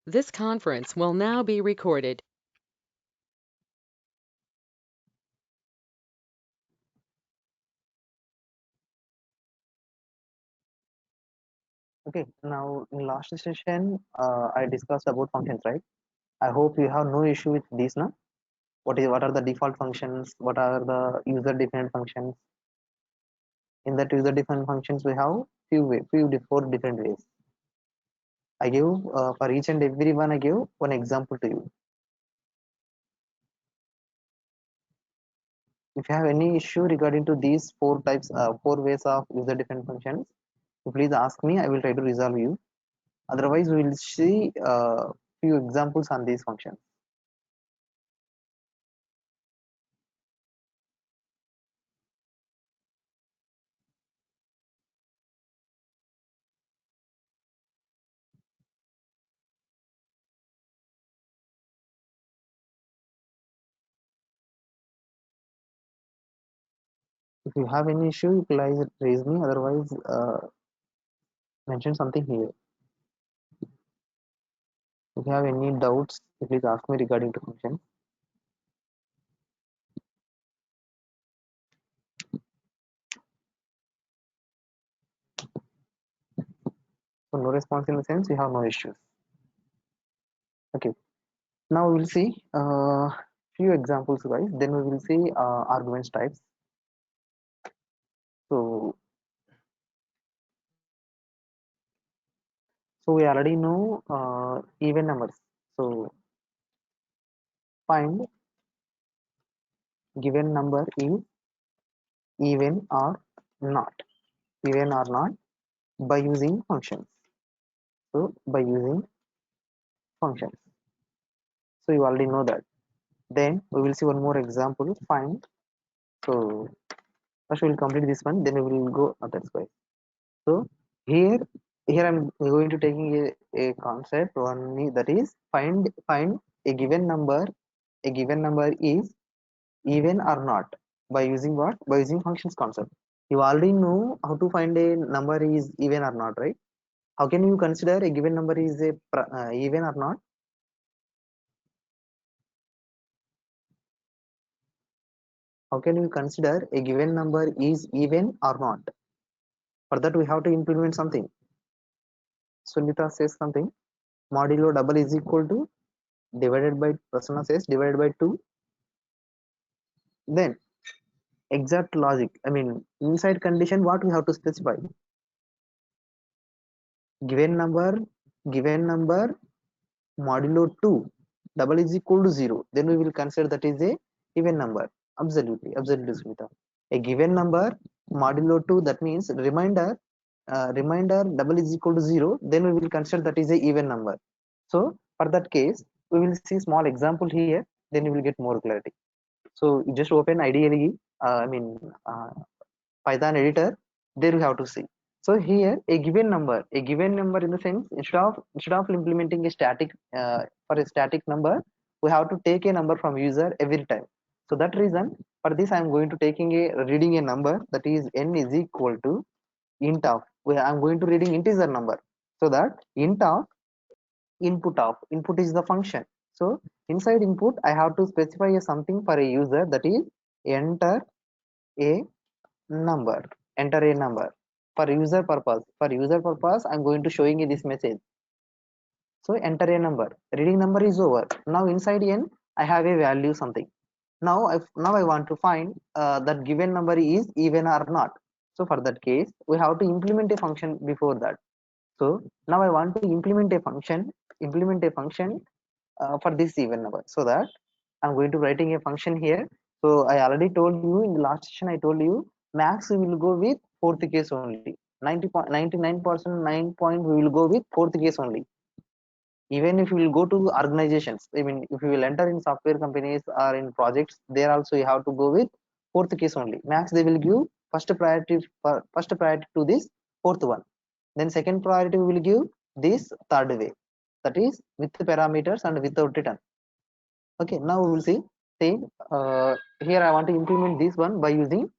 This conference will now be recorded. Okay, now in last session, I discussed about functions, right? I hope you have no issue with these now. What are the default functions? What are the user-defined functions? In that user-defined functions, we have four different ways. I give for each and every one, I give one example to you. If you have any issue regarding to these four ways of user-defined functions, please ask me. I will try to resolve you. Otherwise, we will see few examples on these functions. If you have any issue, you please raise me. Otherwise, mention something here. If you have any doubts, please ask me regarding to function. So no response in the sense you have no issues. Okay. Now we will see few examples, guys. Then we will see arguments types. So we already know even numbers. So find given number is even or not, even or not by using functions. So by using functions. So you already know that. Then we will see one more example. Find. So first we will complete this one. Then we will go others way. So here I'm going to taking a concept only, that is find a given number. A given number is even or not by using what? By using functions concept. You already know how to find a number is even or not, right? How can you consider a given number is a even or not? How can you consider a given number is even or not? For that we have to implement something. Sunita says something. Modulo double is equal to divided by, Prasanna says divided by 2. Then exact logic, I mean inside condition, what we have to specify? Given number modulo 2 double is equal to 0, then we will consider that is a even number. Absolutely Smita. A given number modulo 2, that means remainder double is equal to 0, then we will consider that is a even number. So for that case we will see small example here, then you will get more clarity. So you just open ideally I mean uh, Python editor, there you have to see. So here a given number in the sense, instead of implementing a static for a static number, we have to take a number from user every time. So that reason, for this I am going to taking a reading a number, that is n is equal to int of, I'm going to reading integer number. So that int of input is the function. So inside input I have to specify a something for a user, that is enter a number. Enter a number for user purpose. I'm going to showing you this message. So enter a number, reading number is over. Now inside n I have a value something. Now I want to find that given number is even or not. So for that case we have to implement a function before that. So now I want to implement a function for this even number. So that I'm going to writing a function here. So I already told you in the last session, I told you max we will go with fourth case only. 99% 9 point we will go with fourth case only. Even if you will go to organizations, I mean if you will enter in software companies or in projects, there also you have to go with fourth case only. Max they will give first priority to this fourth one. Then second priority we will give this third way, that is with the parameters and without return. Okay, now we will see. See, here I want to implement this one by using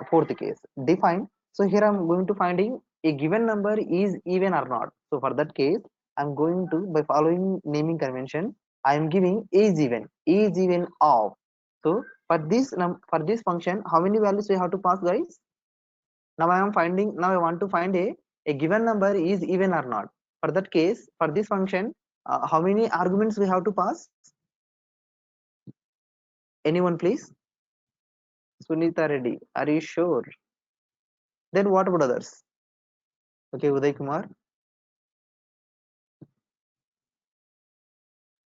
fourth case define. So here I'm going to finding a given number is even or not. So for that case I'm going to, by following naming convention, I am giving is even of. So for this function, how many values we have to pass, guys? Now I want to find a given number is even or not. For that case, for this function, how many arguments we have to pass? Anyone, please? Sunita Reddy, are you sure? Then what about others? Okay, Uday Kumar.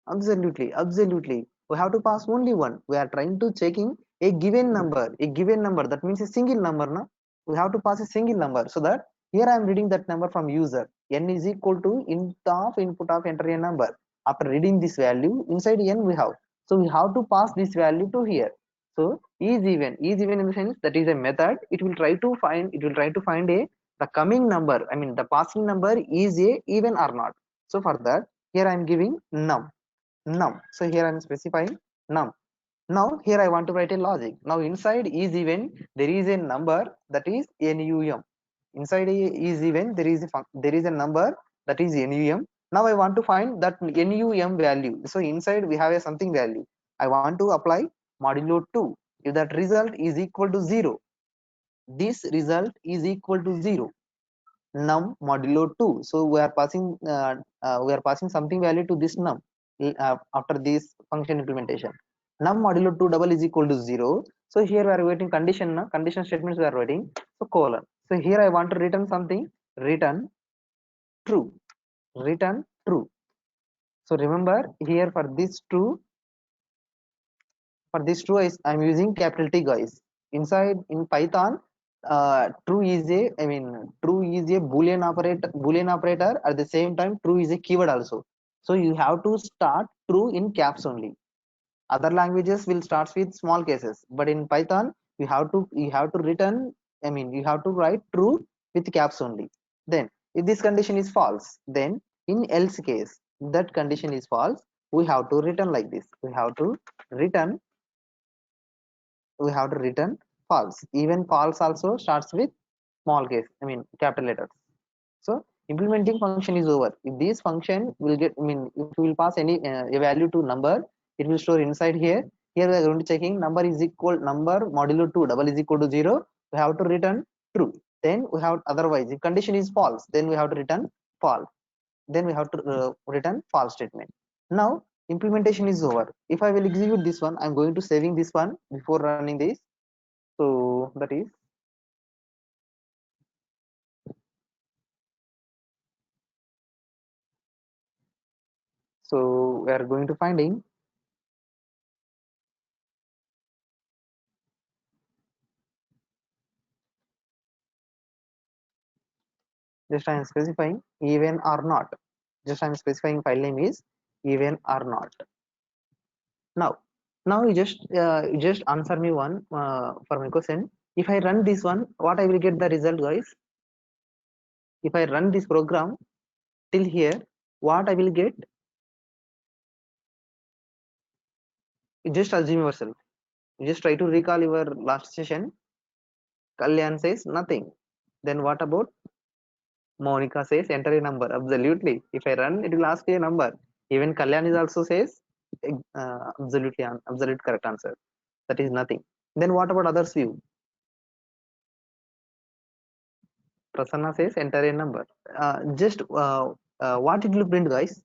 Absolutely. We have to pass only one. We are trying to checking a given number. A given number, that means a single number, na? We have to pass a single number. So that here I am reading that number from user. N is equal to input of enter a number. After reading this value, inside n we have. So we have to pass this value to here. So is even. Is even in the sense that is a method. It will try to find a the coming number. I mean the passing number is a even or not. So for that, here I am giving num. So here I am specifying num. Now here I want to write a logic. Now inside is even there is a number that is num. Inside is even there is a number that is num. Now I want to find that num value. So inside we have a something value. I want to apply modulo 2. If that result is equal to 0, this result is equal to 0, num modulo 2. So we are passing something value to this num after this function implementation. Num modulo 2 double is equal to 0. So here we are waiting condition, condition statements we are waiting. So colon. So here I want to return something. Return true. Return true. So remember here for this true I'm using capital T, guys. Inside in Python, true is a true is a boolean operator. At the same time, true is a keyword also. So you have to start true in caps only. Other languages will start with small cases, but in Python you have to return, you have to write true with caps only. Then if this condition is false, then in else case that condition is false, we have to return like this. Return we have to return false. Even false also starts with small case, capital letters. So implementing function is over. If this function will get, if we will pass any a value to number, it will store inside here. Here we are going to checking number modulo 2 double is equal to 0. We have to return true. Then we have, otherwise if condition is false, then we have to return false. Then we have to return false statement. Now implementation is over. If I will execute this one, I'm going to saving this one before running this. So that is, so we are going to finding just I am specifying even or not. Just I am specifying file name is even or not. Now you just answer me one for my question. If I run this one, what I will get the result, guys? If I run this program till here, what I will get? You just assume yourself. You just try to recall your last session. Kalyan says nothing. Then what about Monica says enter a number? Absolutely. If I run, it will ask you a number. Even Kalyan is also says absolute correct answer. That is nothing. Then what about others view? Prasanna says enter a number. Just what it will print, guys?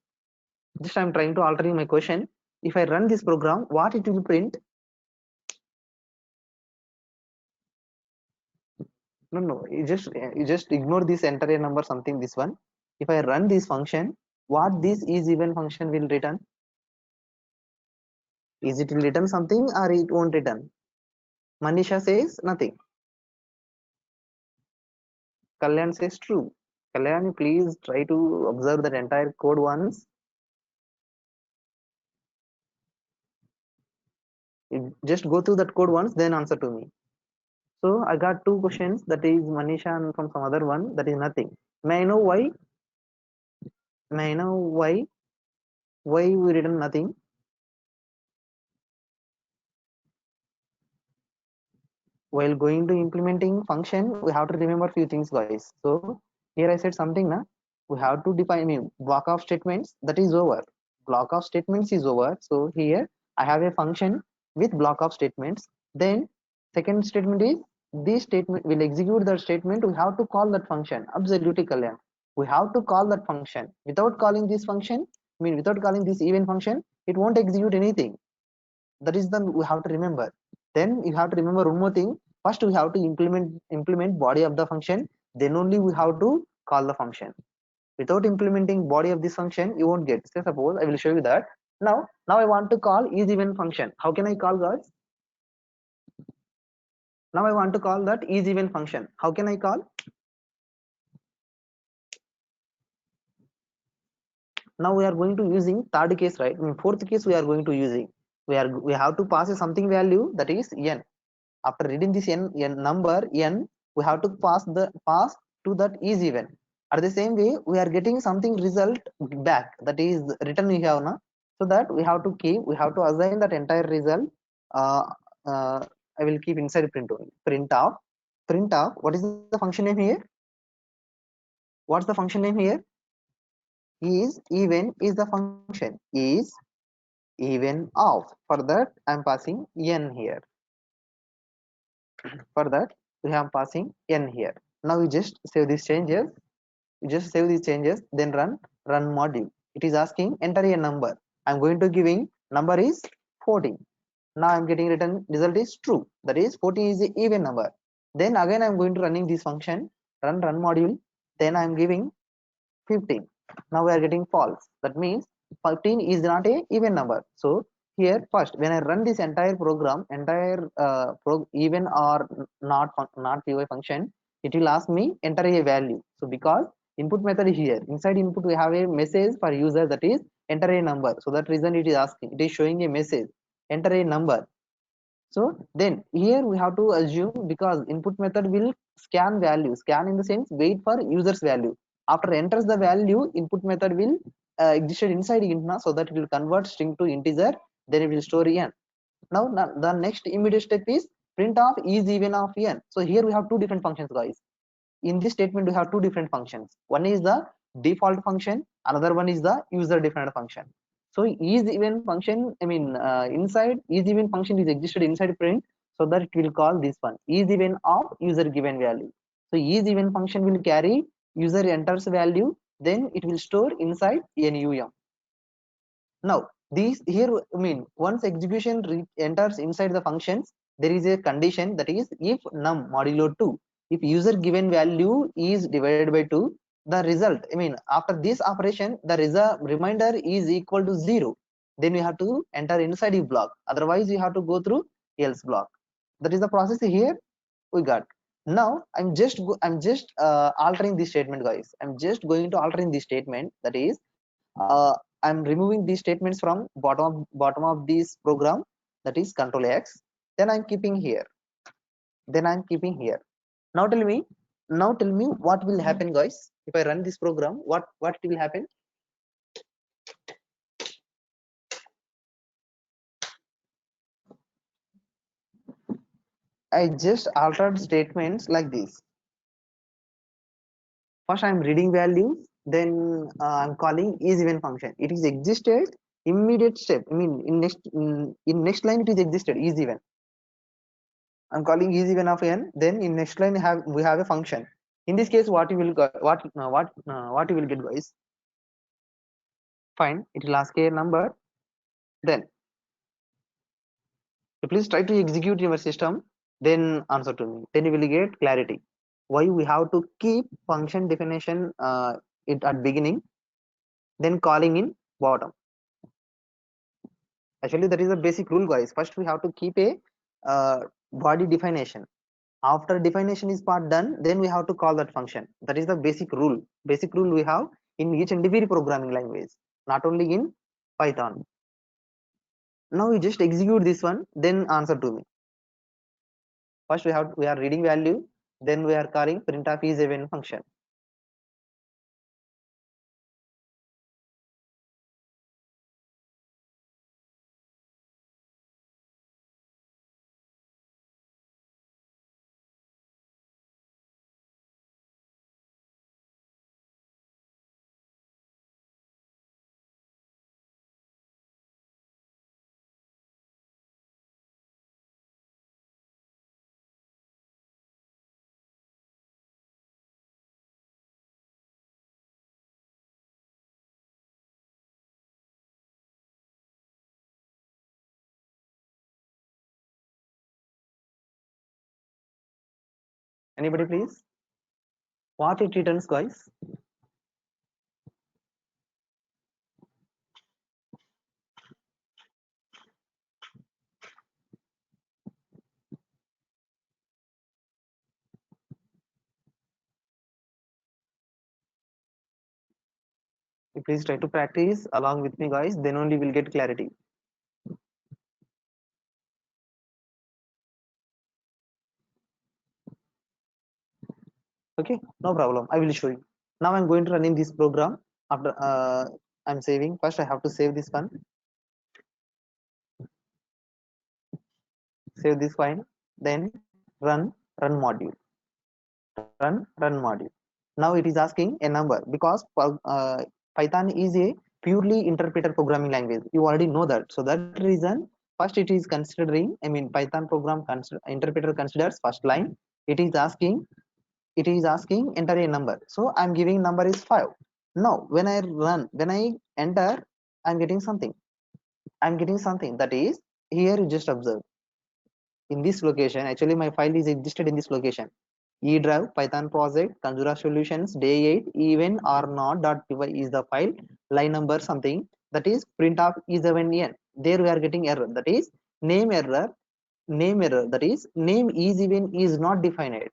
Just I'm trying to altering my question. If I run this program, what it will print? No. You just ignore this enter a number something. This one. If I run this function, what this is even function will return? Is it will return something or it won't return? Manisha says nothing. Kalyan says true. Kalyan, please try to observe that entire code once. Just go through that code once, then answer to me. So I got two questions, that is Manisha and from some other one, that is nothing. May I know why? May I know why we written nothing? While going to implementing function, we have to remember few things, guys. So here I said something, na? we have to define, I mean, block of statements, that is over. Block of statements is over. So here I have a function with block of statements. Then second statement is, this statement will execute that statement. We have to call that function. Absolutely, Kalyan. We have to call that function. Without calling this function, I mean, without calling this event function, it won't execute anything. That is the we have to remember. Then you have to remember one more thing. First, we have to implement body of the function. Then only we have to call the function. Without implementing body of this function, you won't get. Say suppose I will show you that. Now I want to call isEven function. How can I call, guys? Now I want to call that isEven function. How can I call? Now we are going to using third case, right? In fourth case we are going to using, we have to pass a something value, that is n. After reading this n number n, we have to pass to that isEven. At the same way, we are getting something result back, that is return we have now. So that we have to assign that entire result. uh, uh, I will keep inside print only. Print of what is the function name here? What's the function name here? Is the function, is even of. For that I'm passing n here. For that we have passing n here. Now we just save these changes. Then run module. It is asking enter a number. I'm going to giving number is 14. Now I'm getting written result is true, that is 14 is a even number. Then again I'm going to running this function, run module. Then I'm giving 15. Now we are getting false. That means 15 is not a even number. So here first, when I run this entire program, even or not py function, it will ask me enter a value. So because input method is here, inside input we have a message for user, that is enter a number. So that reason it is asking, it is showing a message, enter a number. So then here we have to assume, because input method will scan value, scan in the sense wait for user's value. After enters the value, input method will exist inside int, so that it will convert string to integer. Then it will store n. Now the next immediate step is print of isEven of n. So here we have two different functions, guys. In this statement we have two different functions. One is the default function, another one is the user defined function. So isEven function, I mean, inside isEven function is existed inside print, so that it will call this one isEven of user given value. So isEven function will carry user enters value, then it will store inside num. Now these here, I mean, once execution enters inside the functions, there is a condition, that is if num modulo 2, if user given value is divided by 2, the result, I mean, after this operation the result reminder is equal to 0, then we have to enter inside if block, otherwise you have to go through else block. That is the process here we got. Now I'm just altering this statement, guys. I'm just going to altering this statement, that is I'm removing these statements from bottom of this program, that is control X. Then I'm keeping here. Now tell me what will happen, guys. If I run this program, what will happen? I just altered statements like this. First I'm reading values, then I'm calling isEven function. It is existed immediate step. I mean, in next line it is existed isEven. I'm calling isEven of n. Then in next line we have a function. In this case, what you will get, what you will get, guys? Fine. It will ask a number. Then please try to execute your system. Then answer to me. Then you will get clarity. Why we have to keep function definition it at beginning, then calling in bottom. Actually, that is a basic rule, guys. First, we have to keep a body definition. After definition is part done, then we have to call that function. That is the basic rule we have in each and every programming language, not only in Python. Now we just execute this one, then answer to me. First we are reading value, then we are calling printf isEven function. Anybody please? What it returns, guys? Please try to practice along with me, guys, then only we'll get clarity. Okay, no problem, I will show you. Now I'm going to run in this program. After I'm saving, first I have to save this one, save this file, then run module, run module. Now it is asking a number because Python is a purely interpreter programming language, you already know that. So that reason, first it is considering, I mean Python program interpreter considers first line. It is asking enter a number, so I'm giving number is 5. Now when I enter, I'm getting something that is, here you just observe, in this location actually my file is existed in this location, e drive python project conjura solutions day 8 even or not dot py is the file, line number something, that is print of is7n. There we are getting error, that is name error. That is name is even is not defined.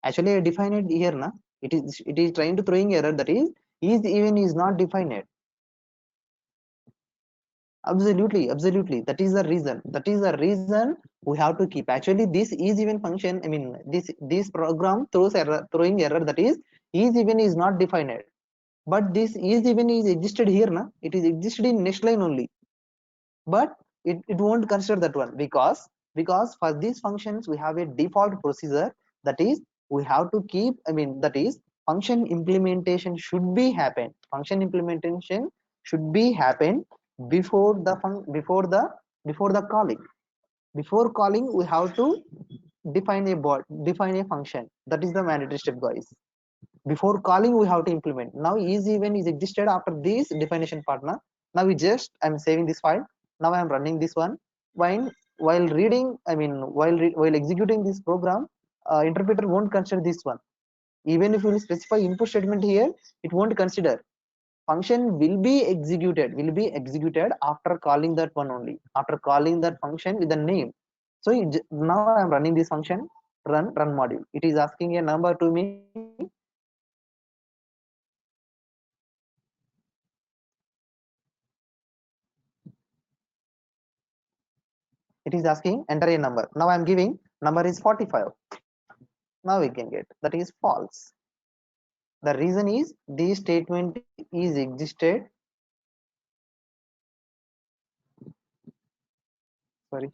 Actually I defined it here na. It is trying to throwing error, that is even is not defined. Absolutely, that is the reason we have to keep. Actually this is even function, I mean this program throws error, throwing error, that is even is not defined. But this is even is existed here na, it is existed in next line only, but it won't consider that one, because for these functions we have a default procedure, that is we have to keep, I mean that is function implementation should be happen, before the calling. Before calling we have to define a function, that is the mandatory step, guys. Before calling we have to implement. Now is even is existed after this definition partner. Now we just, I'm saving this file. Now I'm running this one. While reading, I mean while executing this program, interpreter won't consider this one. Even if you will specify input statement here, it won't consider. Function will be executed after calling that one only, after calling that function with the name. So now I'm running this function, run module. It is asking a number to me. It is asking enter a number. Now I'm giving number is 45. Now we can get that is false. The reason is this statement is existed. Sorry.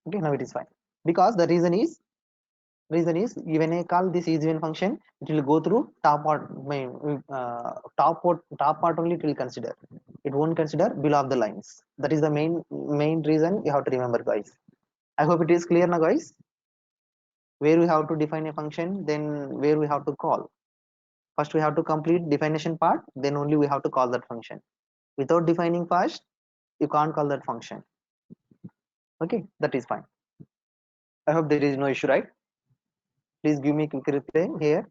Okay, now it is fine. Because the reason is when I call this is even function, it will go through top part, top part only it will consider. It won't consider below of the lines. That is the main reason you have to remember, guys. I hope it is clear now, guys. Where we have to define a function, then where we have to call. First we have to complete definition part, then only we have to call that function. Without defining first, you can't call that function. Okay, that is fine. I hope there is no issue, right? Please give me quick reply here.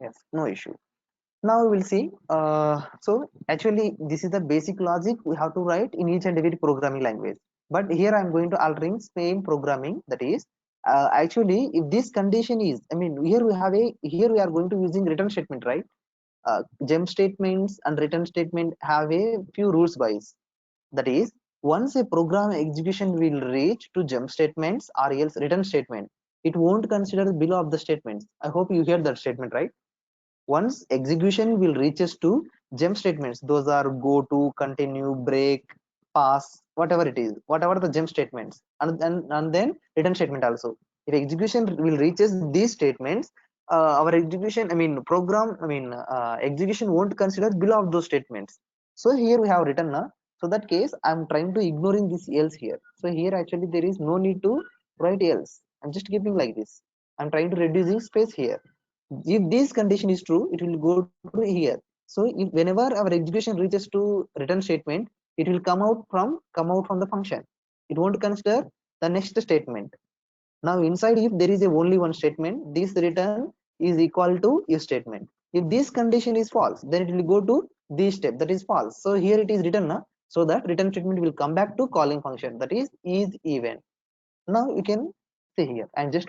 Yes, no issue. Now we will see. So actually this is the basic logic we have to write in each and every programming language. But here I'm going to altering same programming, that is actually if this condition is, I mean here we are going to using return statement, right? Gem statements and return statement have a few rules, guys. That is, once a program execution will reach to jump statements or else return statement, it won't consider below of the statements. I hope you hear that statement, right? Once execution will reaches to jump statements, those are go to, continue, break, pass, whatever it is, whatever the jump statements, and then return statement also. If execution will reaches these statements, our execution, I mean program, I mean execution won't consider below of those statements. So here we have written na. So that case I'm trying to ignoring this else here. So here actually there is no need to write else. I'm just keeping like this. I'm trying to reducing space here. If this condition is true, it will go to here. So if whenever our execution reaches to return statement, it will come out from the function. It won't consider the next statement. Now inside, if there is a only one statement, this return is equal to if statement. If this condition is false, then it will go to this step, that is false. So here it is written now, so that return statement will come back to calling function, that is even. Now you can see here, I'm just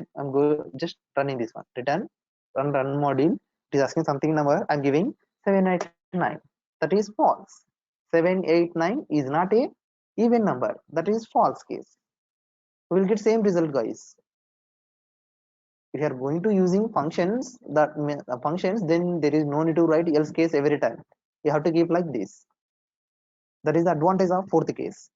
running this one, return run module. It is asking something number, I'm giving 789, that is false. 789 is not a even number, that is false case. We will get same result, guys. If you are going to using functions, functions, then there is no need to write else case every time. You have to keep like this. That is the advantage of fourth case.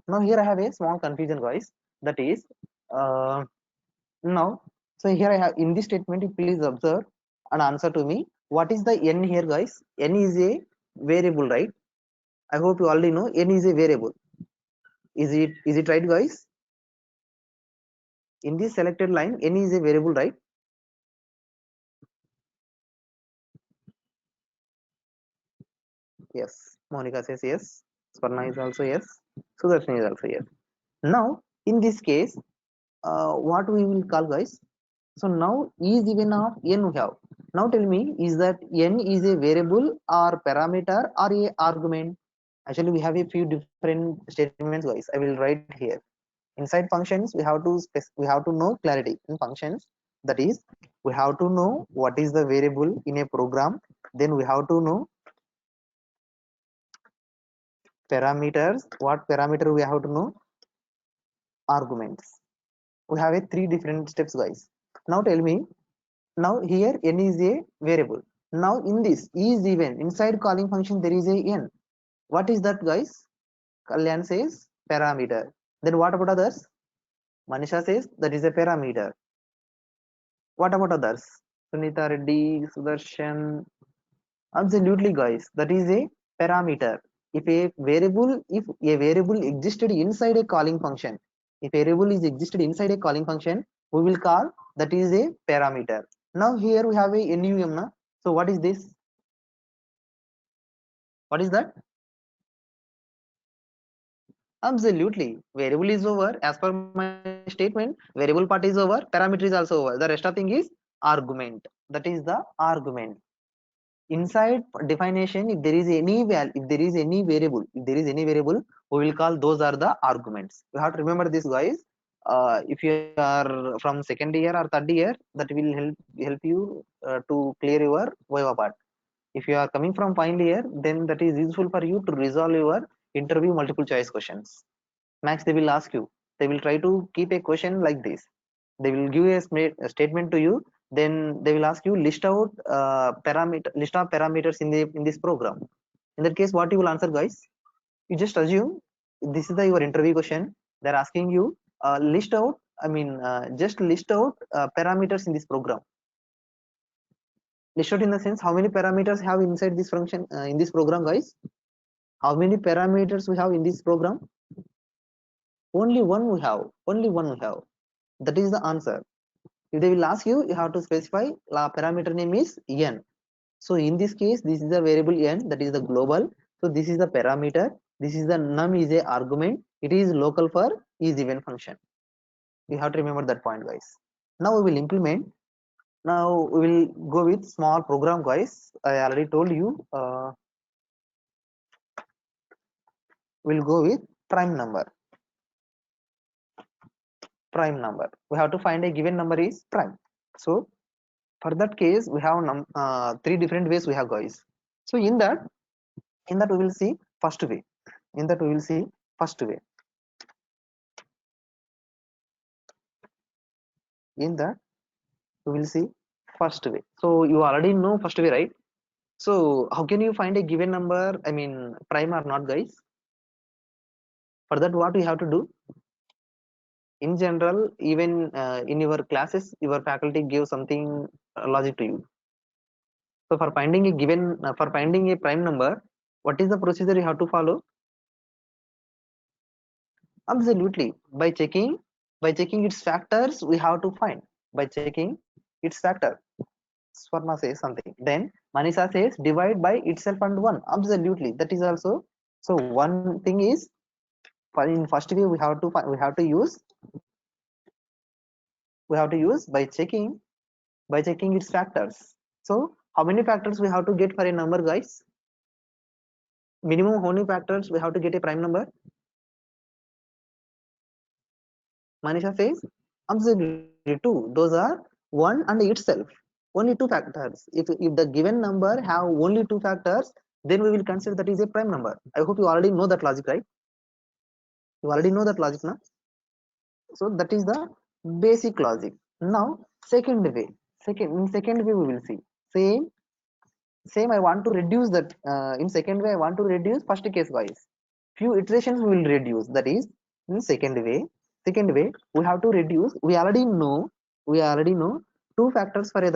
Now here I have a small confusion, guys. That is now, so here I have in this statement, please observe and answer to me. What is the n here, guys? N is a variable, right? I hope you already know n is a variable. Is it right, guys? In this selected line, n is a variable, right? Yes. Monica says yes. Swarna is also yes. Sudarshan is also yes. Now in this case, what we will call, guys? So now is even of n we have. Now tell me, is that n is a variable or parameter or a argument? Actually, we have a few different statements, guys. I will write here. Inside functions, we have to know clarity in functions. That is, we have to know what is the variable in a program. Then we have to know parameters. What parameter we have to know? Arguments. We have a three different steps, guys. Now tell me, now here n is a variable. Now in this is even, inside calling function there is a n. What is that, guys? Kalyan says parameter. Then what about others? Manisha says that is a parameter. What about others? Sunita Reddy, Sudarshan. Absolutely, guys, that is a parameter. If a variable existed inside a calling function, if a variable is existed inside a calling function, we will call that is a parameter. Now here we have a num na. So what is this? What is that? Absolutely, variable is over. As per my statement, variable part is over, parameter is also over. The rest of thing is argument. That is the argument. Inside definition, if there is any variable, we will call those are the arguments. You have to remember this, guys. If you are from second year or third year, that will help you to clear your Viva part. If you are coming from final year, then that is useful for you to resolve your interview multiple choice questions. Max, they will ask you, they will try to keep a question like this. They will give a statement to you, then they will ask you list out list of parameters in this program. In that case, what you will answer, guys? You just assume this is your interview question. They're asking you list out, just list out parameters in this program. List out in the sense, how many parameters have inside this function in this program, guys? How many parameters we have in this program? Only one we have. That is the answer. If they will ask you, you have to specify parameter name is n. So in this case, this is the variable n, that is the global. So this is the parameter. This is the num is a argument. It is local for is even function. You have to remember that point, guys. Now we will implement. Now we will go with small program, guys. I already told you. We'll go with prime number. We have to find a given number is prime. So for that case, we have three different ways we have, guys. So in that we will see first way. In that we will see first way. In that we will see first way. So you already know first way, right? So how can you find a given number? I mean, prime or not, guys? For that, what we have to do? In general, even in your classes, your faculty gives something logic to you. So for finding a prime number, what is the procedure you have to follow? Absolutely, by checking its factors, we have to find by checking its factor. Swarna says something. Then Manisha says divide by itself and 1. Absolutely, that is also. So one thing is, in first way we have to use by checking its factors. So how many factors we have to get for a number, guys? Minimum how many factors we have to get a prime number? Manisha says absolutely 2. Those are 1 and itself. Only 2 factors. If the given number have only 2 factors, then we will consider that is a prime number. I hope you already know that logic, right? You already know that logic now. So that is the basic logic. Now second way. In second way we will see same. I want to reduce that. In second way I want to reduce first case wise. Few iterations we will reduce. That is in second way. Second way we have to reduce. We already know 2 factors for a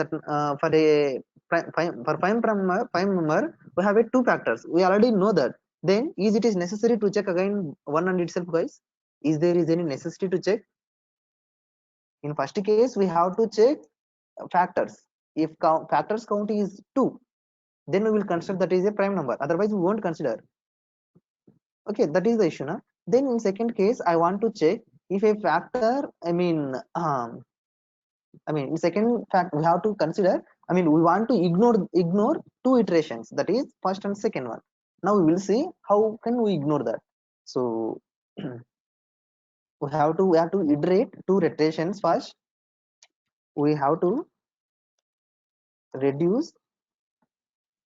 prime number. We have a 2 factors. We already know that. Then it is necessary to check again 1 and itself, guys? Is there any necessity to check? In first case we have to check factors. If factors count is 2, then we will consider that is a prime number, otherwise we won't consider. Okay, that is the issue now. Then in second case I want to check if a factor, in second fact we have to consider, we want to ignore 2 iterations, that is first and second one. Now we will see how can we ignore that. So we have to iterate 2 iterations first. We have to reduce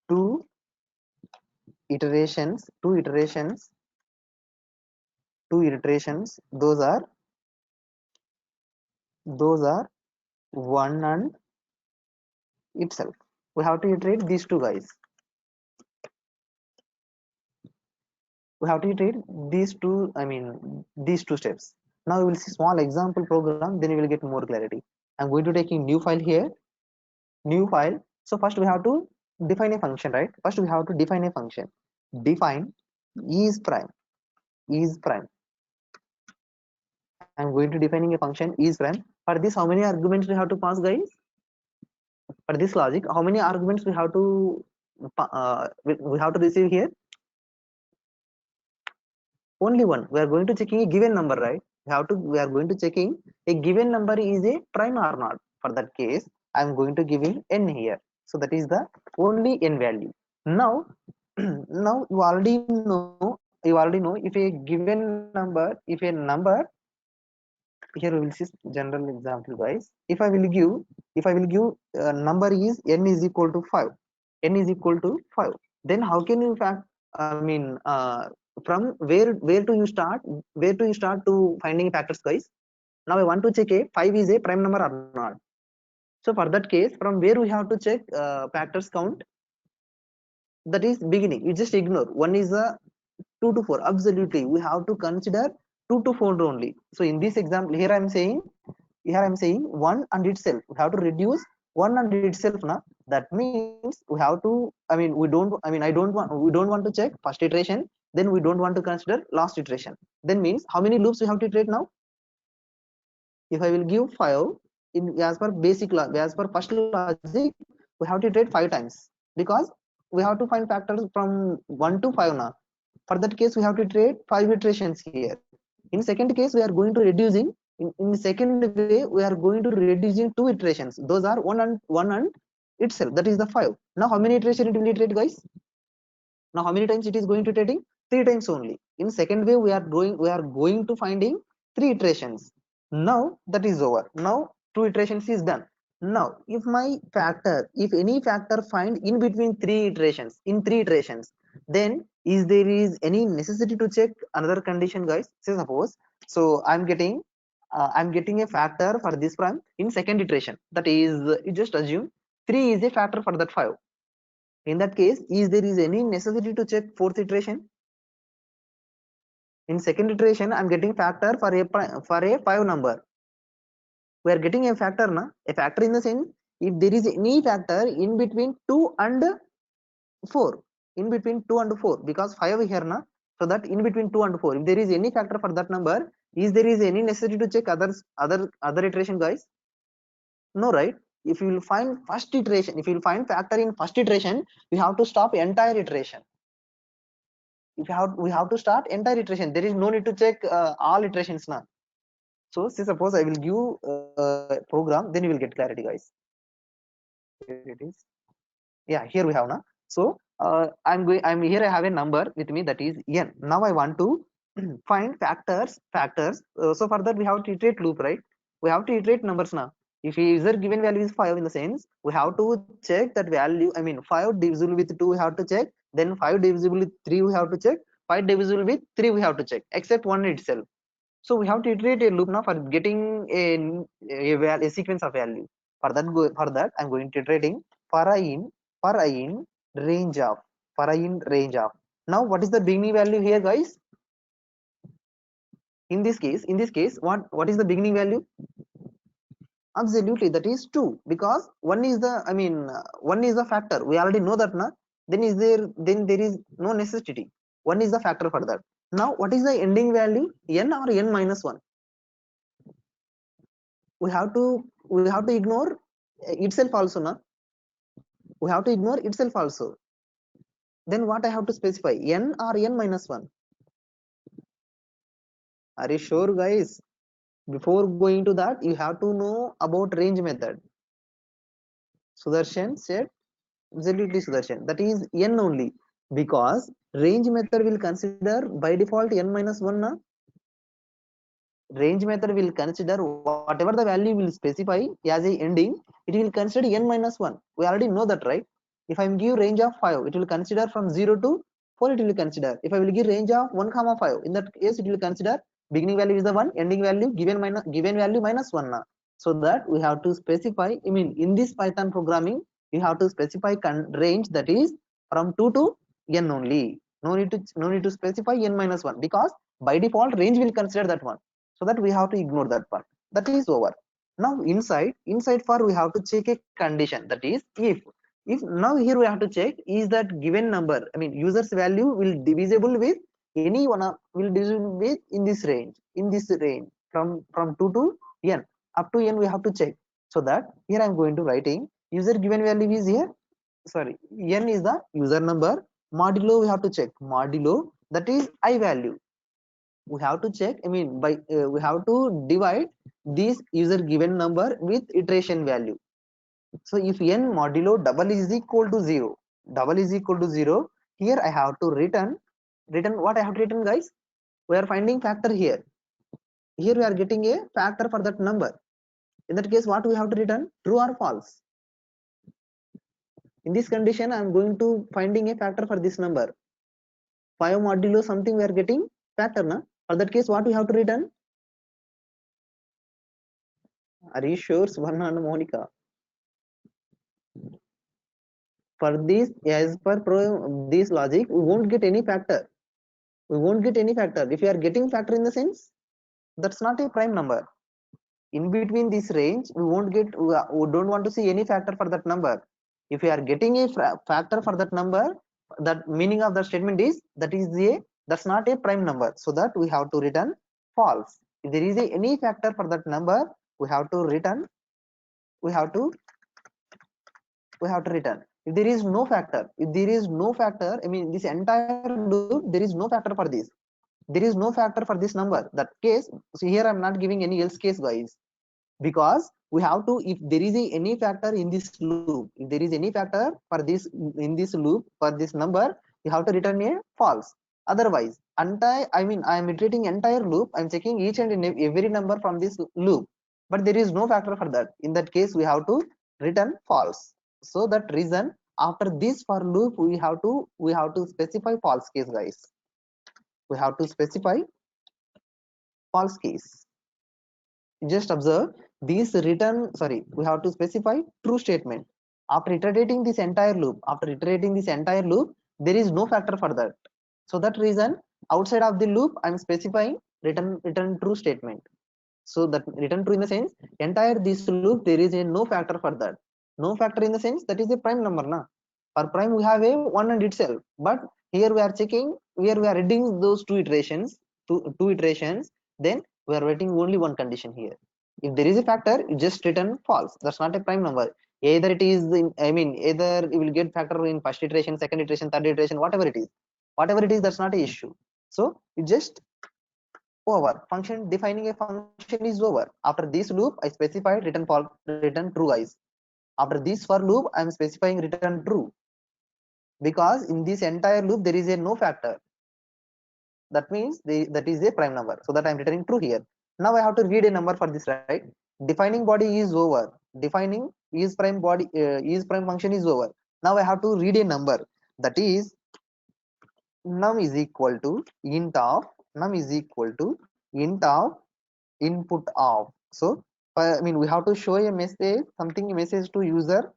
2 iterations. Those are 1 and itself. We have to iterate these 2, guys. We have to iterate these 2, these 2 steps. Now we will see small example program, then you will get more clarity. I'm going to take a new file here. New file. So first we have to define a function, right? First we have to define a function. Define is prime. I'm going to defining a function is prime. For this, how many arguments we have to pass, guys? For this logic, how many arguments we have to receive here? Only one. We are going to checking a given number, right? We are going to checking a given number is a prime or not. For that case, I am going to giving n here. So that is the only n value. Now now you already know if a given number, here we will see general example, guys. If I will give number is n is equal to 5, then how can you from where do you start to finding factors, guys? Now I want to check a 5 is a prime number or not. So for that case, from where we have to check factors count? That is beginning. You just ignore. One is a 2 to 4. Absolutely, we have to consider 2 to 4 only. So in this example, here I am saying 1 and itself. We have to reduce 1 and itself now. That means we have to. We don't want to check first iteration. Then we don't want to consider last iteration. Then means how many loops we have to iterate now? If I will give 5 as per first logic, we have to iterate 5 times, because we have to find factors from 1 to 5 now. For that case, we have to iterate 5 iterations here. In second case, we are going to reducing. In second way, we are going to reducing 2 iterations. Those are 1 and itself. That is the 5. Now, how many iterations it will iterate, guys? Now, how many times it is going to iterating? 3 times only. In second way, we are going to finding 3 iterations. Now that is over. Now 2 iterations is done. Now if any factor find in between 3 iterations, then there is any necessity to check another condition, guys? Say suppose, so I'm getting a factor for this prime in second iteration. That is, you just assume 3 is a factor for that 5. In that case, there is any necessity to check fourth iteration? In second iteration, I'm getting factor for a 5 number. We are getting a factor na? A factor in the sense, if there is any factor in between 2 and 4, because 5 here na, so that in between 2 and 4, if there is any factor for that number, there is any necessity to check other iteration, guys? No, right? if you will find first iteration, if you will find factor in first iteration, we have to stop entire iteration. We have to start entire iteration. There is no need to check all iterations now. So say suppose I will give program, then you will get clarity, guys. Where it is? Yeah, here we have now. So I'm here, I have a number with me, that is n. Now I want to find factors. So for that we have to iterate loop, right? We have to iterate numbers now. If user given value is 5, in the sense we have to check that value, I mean 5 divisible with 2 we have to check, then 5 divisible with 3 we have to check, 5 divisible with 3 we have to check, except 1 itself. So we have to iterate a loop now for getting a sequence of value. For that I'm going to iterating for I in range of, now what is the beginning value here, guys? In this case what is the beginning value? Absolutely, that is 2, because one is the, I mean one is the factor, we already know that now. Then there is no necessity, one is the factor for that. Now what is the ending value, n or n minus 1? we have to ignore itself also now. We have to ignore itself also. Then what I have to specify, n or n minus 1? Are you sure, guys? Before going to that, you have to know about range method. Sudarshan said absolutely, Sudarshan, that is n only, because range method will consider by default n minus 1 na? Range method will consider whatever the value will specify as a ending, it will consider n minus 1. We already know that, right? If I give range of 5, it will consider from 0 to 4, it will consider. If I will give range of 1 comma 5, in that case it will consider beginning value is the 1, ending value given value minus 1 na. So that we have to specify, I mean in this Python programming you have to specify range, that is from 2 to n only. No need to specify n minus 1, because by default range will consider that one. So that we have to ignore that part. That is over. Now inside for we have to check a condition, that is if now here we have to check, is that given number, I mean user's value will divisible with any one of, will divisible with in this range from 2 to n, up to n we have to check. So that here I'm going to writing user given value is here, sorry, n is the user number, modulo we have to check, modulo that is I value. We have to check, I mean by we have to divide this user given number with iteration value. So if n modulo double is equal to 0, here I have to return what I have to return, guys? We are finding factor here we are getting a factor for that number. In that case what we have to return, true or false. In this condition I am going to finding a factor for this number, 5 modulo something we are getting factor na. For that case what we have to return? Are you sure, Swarna and Monica? For this, as per this logic, we won't get any factor. If you are getting factor, in the sense that's not a prime number. In between this range we won't get, we don't want to see any factor for that number. If you are getting a factor for that number, that meaning of the statement is that's not a prime number. So that we have to return false. If there is any factor for that number, we have to return if there is no factor, I mean this entire loop there is no factor for this, there is no factor for this number, that case. So here I'm not giving any else case, guys, because we have to, if there is any factor in this loop, if there is any factor for this in this loop for this number, you have to return a false. Otherwise I mean I am iterating entire loop, I'm checking each and every number from this loop, but there is no factor for that. In that case we have to return false. So that reason, after this for loop we have to specify false case, guys. We have to specify false case. Just observe this return, sorry, we have to specify true statement. After iterating this entire loop, there is no factor for that. So that reason, outside of the loop I'm specifying return true statement. So that return true in the sense entire this loop there is a no factor for that. No factor in the sense that is a prime number na. For prime we have a 1 and itself, but here we are checking, here we are reading those two iterations, then we are writing only one condition here. If there is a factor, you just return false. That's not a prime number. Either it is either you will get factor in first iteration, second iteration, third iteration, whatever it is, that's not a issue. So you just over function defining a function is over. After this loop I specified return false, return true, guys. After this for loop I am specifying return true, because in this entire loop there is a no factor. That means that is a prime number, so that I'm returning true here. Now I have to read a number for this, right? Defining body is over, defining is prime function is over. Now I have to read a number, that is num is equal to int of num is equal to int of input of. So we have to show a message, something, a message to user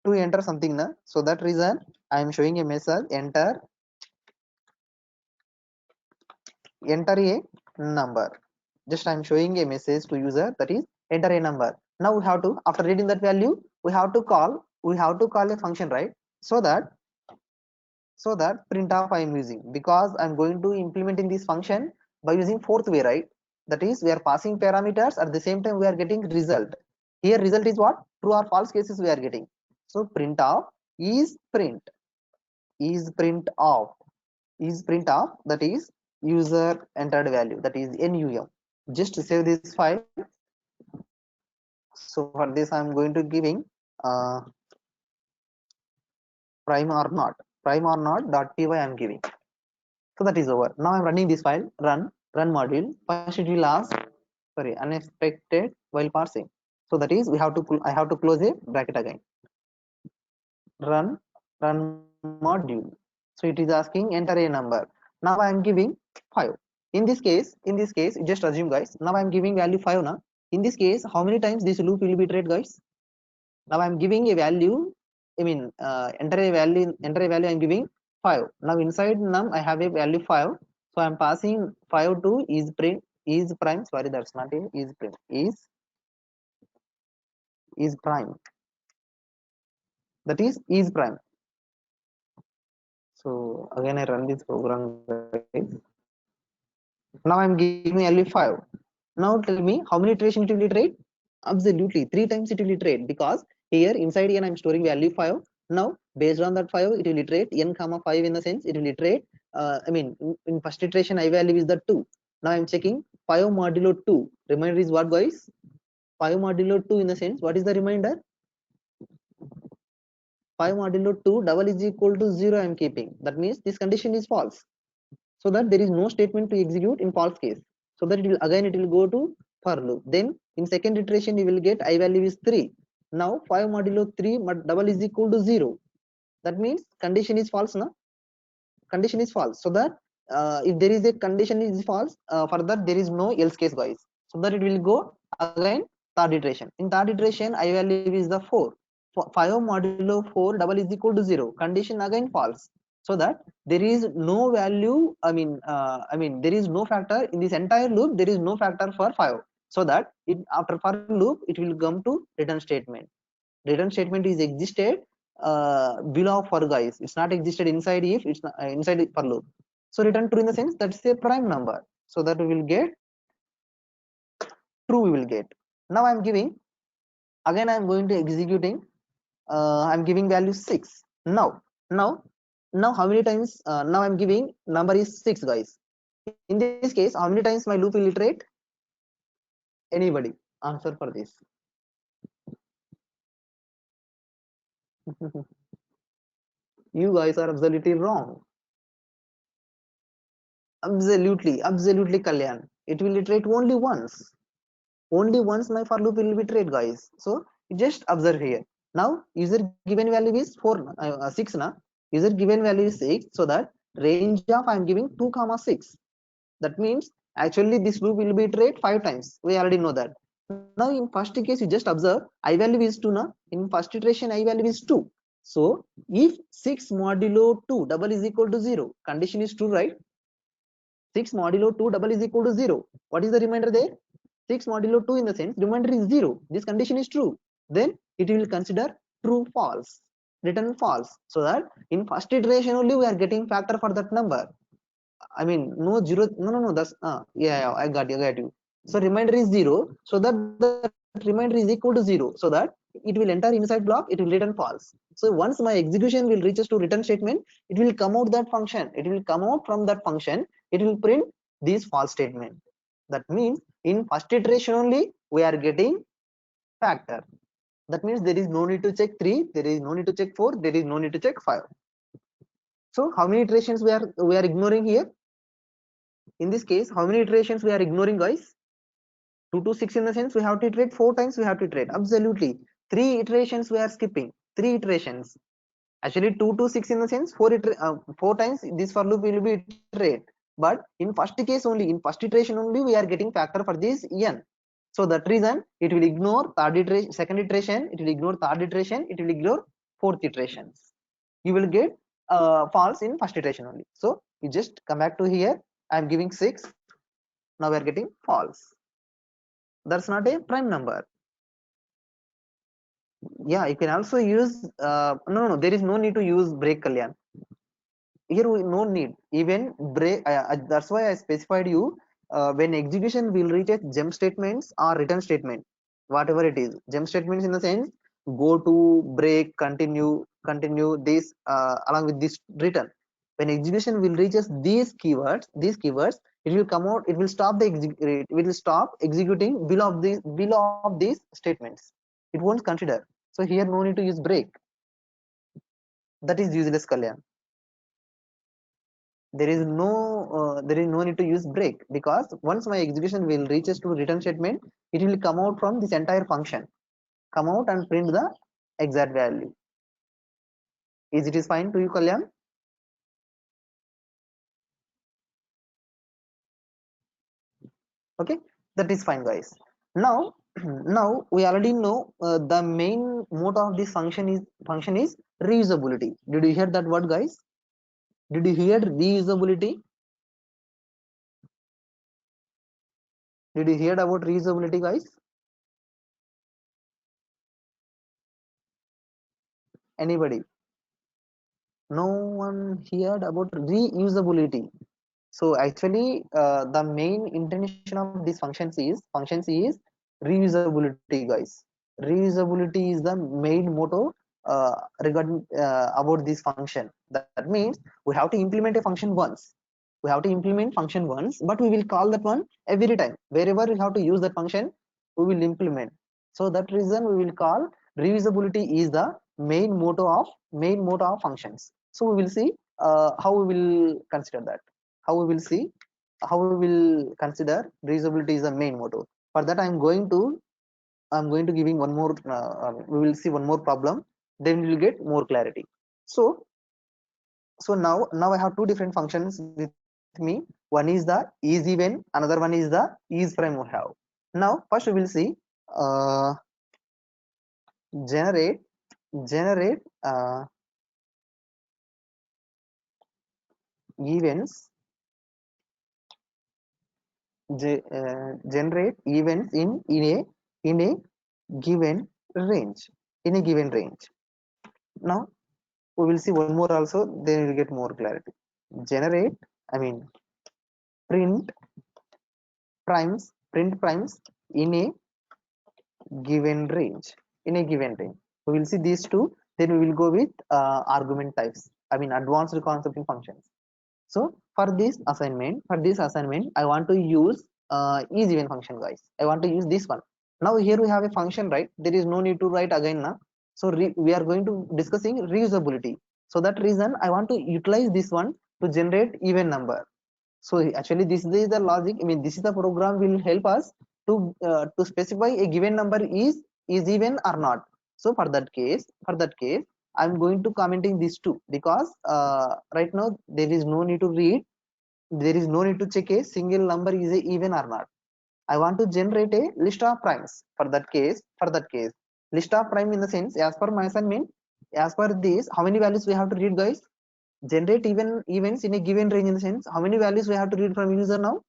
to enter something na. So that reason I am showing a message enter a number. Just I'm showing a message to user, that is enter a number. Now we have to, after reading that value, we have to call a function, right? So that printf I am using, because I'm going to implementing this function by using fourth way, right? That is we are passing parameters, at the same time we are getting result. Here result is what? True or false cases we are getting. So printf is print of that is user entered value, that is num. Just to save this file, so for this I'm going to giving uh, prime or not dot py I'm giving. So that is over. Now I'm running this file, run module. First it will ask, sorry, unexpected while parsing. So that is I have to close a bracket again. Run module. So it is asking enter a number. Now I am giving 5. In this case, just assume, guys, now I am giving value 5 now. In this case, how many times this loop will be iterate, guys? Now I am giving a value, enter a value I'm giving 5. Now inside num I have a value 5, so I'm passing 5 to is prime, sorry, that's not a is prime, is prime, that is prime. So again I run this program, guys. Now I'm giving value 5. Now tell me how many iteration it will iterate? Absolutely 3 times it will iterate, because here inside n I'm storing value 5. Now based on that 5 it will iterate n comma 5, in the sense it will iterate in first iteration I value is the 2. Now I'm checking 5 modulo 2, remainder is what, guys? 5 modulo 2, in the sense what is the remainder? 5 modulo 2 double is equal to 0 I'm keeping. That means this condition is false, so that there is no statement to execute in false case. So that it will go to for loop. Then in second iteration you will get I value is 3. Now 5 modulo 3 double is equal to 0. That means condition is false now. Condition is false. So that if there is a condition is false, for that there is no else case, guys. So that it will go again third iteration. In third iteration I value is the 4. 5 modulo 4 double is equal to 0. Condition again false. So that there is no value, there is no factor in this entire loop. There is no factor for 5. So that after for loop it will come to return statement. Return statement is existed below for, guys. It's not existed inside if, it's not, inside for loop. So return true, in the sense that's a prime number. So that we will get true, we will get. Now I'm giving, again I'm going to executing, I'm giving value 6. Now how many times, now I'm giving number is 6, guys. In this case how many times my loop will iterate? Anybody answer for this? You guys are absolutely wrong. Absolutely Kalyan, it will iterate only once. Only once my for loop will be iterate, guys. So just observe here. Now user given value is 4, 6 na. User given value is 6, so that range of I am giving 2 comma 6. That means actually this loop will be iterate 5 times. We already know that. Now in first case you just observe I value is 2 na. In first iteration I value is 2. So if 6 modulo 2 double is equal to 0, condition is true, right? 6 modulo 2 double is equal to 0. What is the remainder there? 6 modulo 2, in the sense remainder is 0. This condition is true. Then it will consider true false, return false. So that in first iteration only we are getting factor for that number. No zero, no, that's yeah, I got you. So remainder is 0, so that the remainder is equal to 0, so that it will enter inside block, it will return false. So once my execution will reaches to return statement, it will come out that function, it will come out from that function, it will print this false statement. That means in first iteration only we are getting factor. That means there is no need to check 3, there is no need to check 4, there is no need to check 5. So how many iterations we are ignoring here? In this case, how many iterations we are ignoring, guys? 2 to 6 in the sense we have to iterate 4 times, we have to iterate. Absolutely. 3 iterations we are skipping. 3 iterations. Actually 2 to 6 in the sense 4 times this for loop will be iterate. But in first case only, in first iteration only we are getting factor for this n. So that reason it will ignore third iteration, second iteration, it will ignore third iteration, it will ignore fourth iterations. You will get false in first iteration only. So you just come back to here. I am giving 6. Now we are getting false. That's not a prime number. Yeah, you can also use no, there is no need to use break, Kalyan. Here we no need even break. That's why I specified you when execution will reach a jump statements or return statement, whatever it is. Jump statements in the sense go to, break, continue this along with this return. When execution will reaches these keywords, it will come out, it will stop it will stop executing below of these statements. It won't consider. So here no need to use break. That is useless, Kalyan. There is no need to use break, because once my execution will reaches to return statement, it will come out from this entire function, come out and print the exact value. Is it is fine to you, Kalyan? Okay, that is fine, guys. Now now we already know the main mode of this function is reusability. Did you hear that word, guys? Did you hear reusability? Did you hear about reusability, guys? Anybody? No one heard about reusability. So actually the main intention of these functions is reusability, guys. Reusability is the main motto regarding about this function. That means we have to implement a function once, but we will call that one every time. Wherever we have to use that function, we will implement. So that reason we will call reusability is the main motto of functions. So we will see how we will consider that, how we will see how we will consider reusability is the main motto. For that I'm going to giving one more we will see one more problem, then we will get more clarity. So now I have two different functions with me. One is the isEven, another one is the isPrime we have. Now first we will see uh, generate events generate events in a given range. Now we will see one more also, then we will get more clarity. Generate, I mean print primes in a given range. We will see these two, then we will go with argument types, I mean advanced concept in functions. So for this assignment I want to use isEven function, guys. I want to use this one. Now here we have a function, right? There is no need to write again now. So we are going to discussing reusability. So that reason I want to utilize this one to generate even number. So actually this is the logic, I mean this is the program will help us to specify a given number is even or not. So for that case I'm going to commenting these two, because right now there is no need to read, there is no need to check a single number is a even or not. I want to generate a list of primes. For that case list of prime in the sense, as per my assignment, as per this, how many values we have to read, guys? Generate even events in a given range, in the sense how many values we have to read from user now?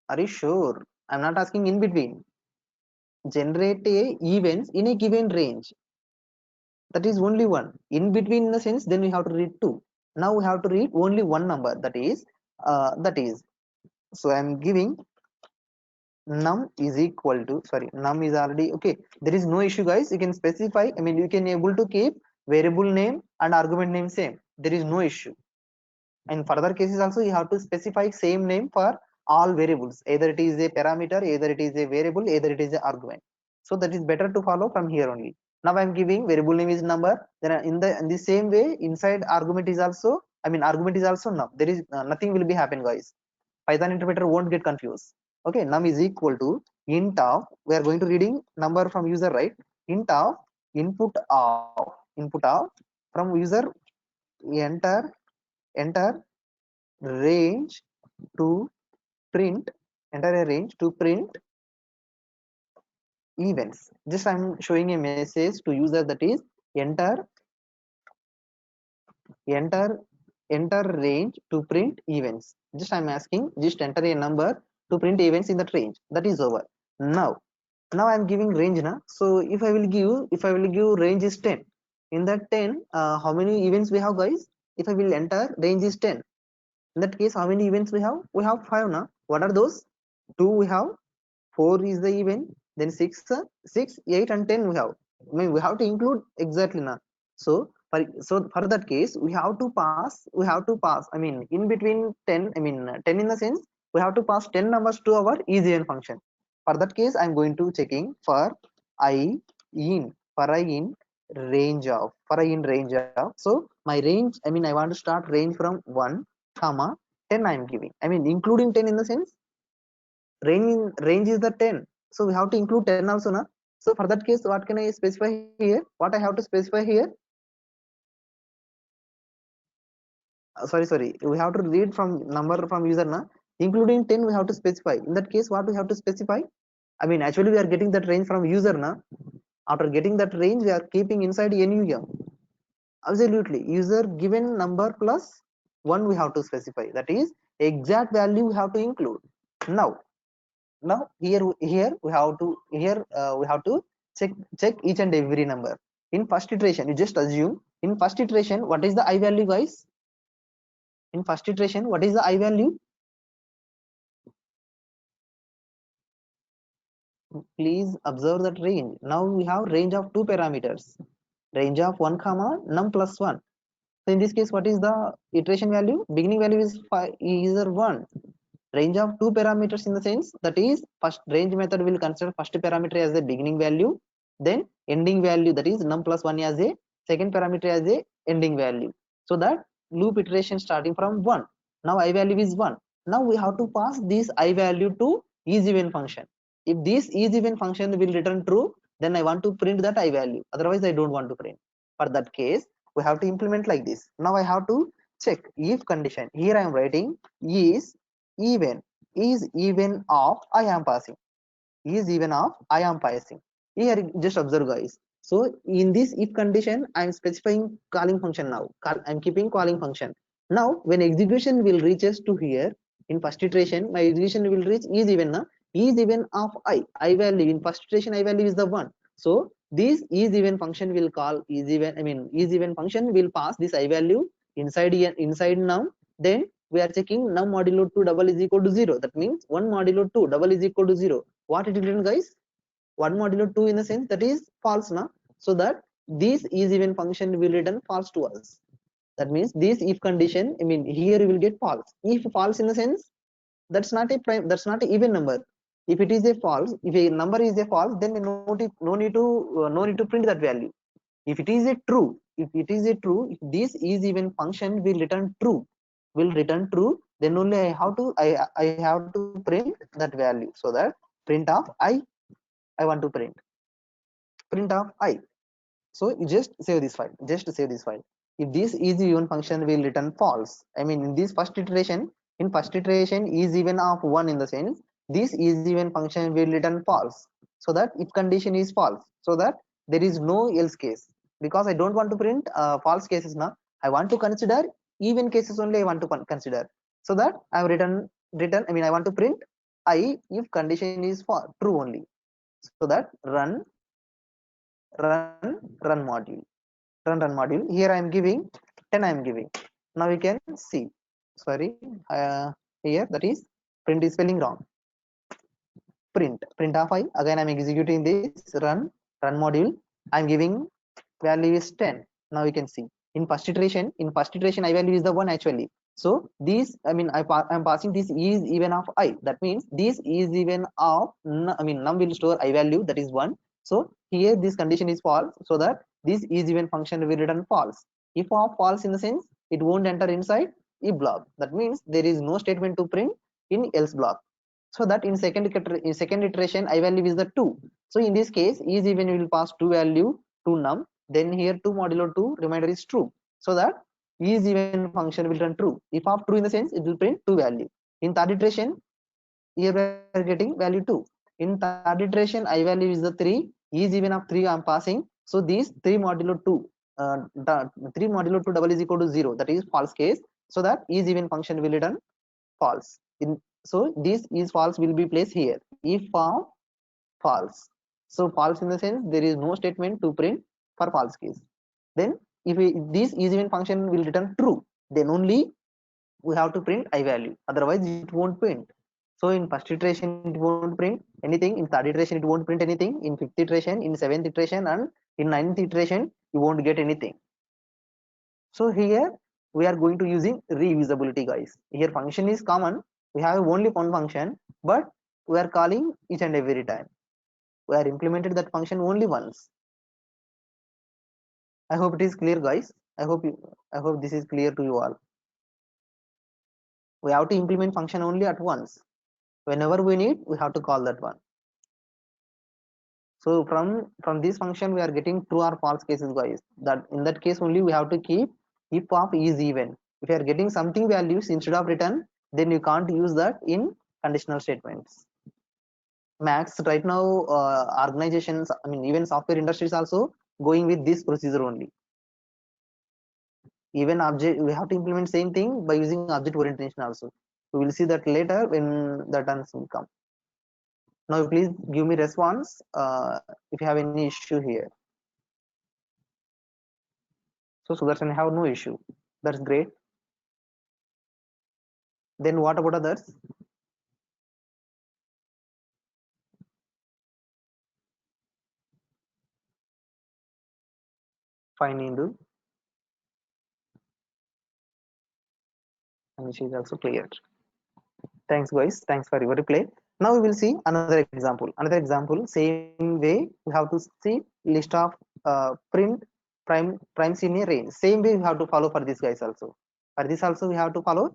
Are you sure? I'm not asking in between. Generate a events in a given range, that is only one. In between, in the sense, then we have to read two. Now we have to read only one number, that is so I'm giving num is equal to, sorry, num is already okay, there is no issue guys, you can specify, I mean you can able to keep variable name and argument name same, there is no issue. In further cases also you have to specify same name for all variables, either it is a parameter, either it is a variable, either it is an argument. So that is better to follow from here only. Now I'm giving variable name is number, then in the same way inside argument is also, I mean argument is also num, there is nothing will be happen guys, Python interpreter won't get confused. Okay, num is equal to int of, we are going to reading number from user, right? Int of input of from user, enter enter range to print, enter a range to print events. Just I'm showing a message to user, that is enter enter enter range to print events. Just I'm asking, just enter a number to print events in that range, that is over. Now I'm giving range now, so if I will give range is 10, in that 10 how many events we have guys? If I will enter range is 10, in that case how many events we have? We have 5 now. What are those? 2 we have, 4 is the event, then 6, 8 and 10 we have, I mean we have to include exactly now. So for that case we have to pass, I mean in between 10, I mean 10 in the sense we have to pass 10 numbers to our easyN function. For that case I'm going to checking for I in range of, so my range, I mean I want to start range from 1 comma 10 I'm giving, I mean including 10 in the sense range is the 10, so we have to include 10 also now. So for that case what can I specify here, what I have to specify here, sorry, we have to read from number from user now, including 10 we have to specify. In that case what we have to specify, I mean actually we are getting that range from user now. After getting that range we are keeping inside num, absolutely user given number plus 1 we have to specify, that is exact value we have to include. Now here we have to check each and every number. In first iteration you just assume, in first iteration what is the I value guys? In first iteration what is the I value? Please observe that range. Now we have range of 2 parameters, range of 1 comma num plus 1. So in this case what is the iteration value? Beginning value is 5, either 1. Range of 2 parameters in the sense, that is first range method will consider first parameter as a beginning value, then ending value, that is num plus 1 as a second parameter as a ending value. So that loop iteration starting from 1. Now I value is 1. Now we have to pass this I value to isEven function. If this isEven function will return true, then I want to print that I value, otherwise I don't want to print. For that case we have to implement like this. Now I have to check if condition, here I am writing is even of I am passing, is even of I am passing. Here just observe guys, so in this if condition I am specifying calling function. Now I'm keeping calling function. Now when execution will reaches to here, in first iteration my execution will reach is even now, is even of I value, in first iteration I value is the 1, so this is even function will call is even, I mean is even function will pass this I value inside now. Then we are checking num modulo 2 double is equal to 0, that means 1 modulo 2 double is equal to 0. What it written guys? 1 modulo 2 in the sense that is false now, so that this is even function will return false to us. That means this if condition, I mean here you will get false. If false in the sense, that's not a prime, that's not an even number. If it is a false, if a number is a false, then no need to print that value. If it is a true, if this is even function will return true, then only I have to print that value. So that print of I want to print of I. So you just save this file, if this is even function will return false, I mean in this first iteration, is even of 1 in the sense this is even function will return false. So that if condition is false, so that there is no else case, because I don't want to print false cases now, I want to consider even cases only I want to consider. So that I have written, I mean I want to print I if condition is for true only. So that run module, here I am giving 10, I am giving. Now we can see, sorry, here that is print is spelling wrong. Print of I, again I'm executing this run module. I'm giving value is 10. Now you can see in first iteration I value is the 1 actually. So these, I mean, I'm passing this is even of I, that means this is even of I mean num will store I value that is 1. So here this condition is false, so that this is even function will return false. If of false in the sense it won't enter inside if block, that means there is no statement to print in else block. So that in second iteration I value is the 2. So in this case is even will pass 2 value to num, then here 2 modulo 2 reminder is true, so that is even function will return true. If of true in the sense it will print 2 value. In third iteration here we are getting value 2. In third iteration I value is the 3, is even of 3 I'm passing, so these 3 modulo 2 3 modulo 2 double is equal to 0, that is false case, so that is even function will return false. In, so this is false will be placed here if of false. So false in the sense there is no statement to print for false case. Then if this is even function will return true, then only we have to print I value, otherwise it won't print. So in first iteration it won't print anything, in third iteration it won't print anything, in fifth iteration, in seventh iteration, and in ninth iteration you won't get anything. So here we are going to using reusability, guys. Here function is common, we have only one function, but we are calling each and every time. We are implemented that function only once. I hope it is clear, guys. I hope this is clear to you all. We have to implement function only at once. Whenever we need, we have to call that one. So from this function we are getting true or false cases, guys. That in that case only we have to keep if of is even. If you are getting something values instead of return, then you can't use that in conditional statements. Max right now, organizations, I mean even software industries also going with this procedure only. Even object we have to implement same thing by using object orientation also. We will see that later when the turns will come. Now please give me response if you have any issue here. So Sudarshan have no issue. That's great. Then what about others? Fine, Indu. And she is also clear. Thanks, guys. Thanks for your reply. Now we will see another example. Another example, same way we have to see list of print primes in a range. Same way we have to follow for this guys also. For this also we have to follow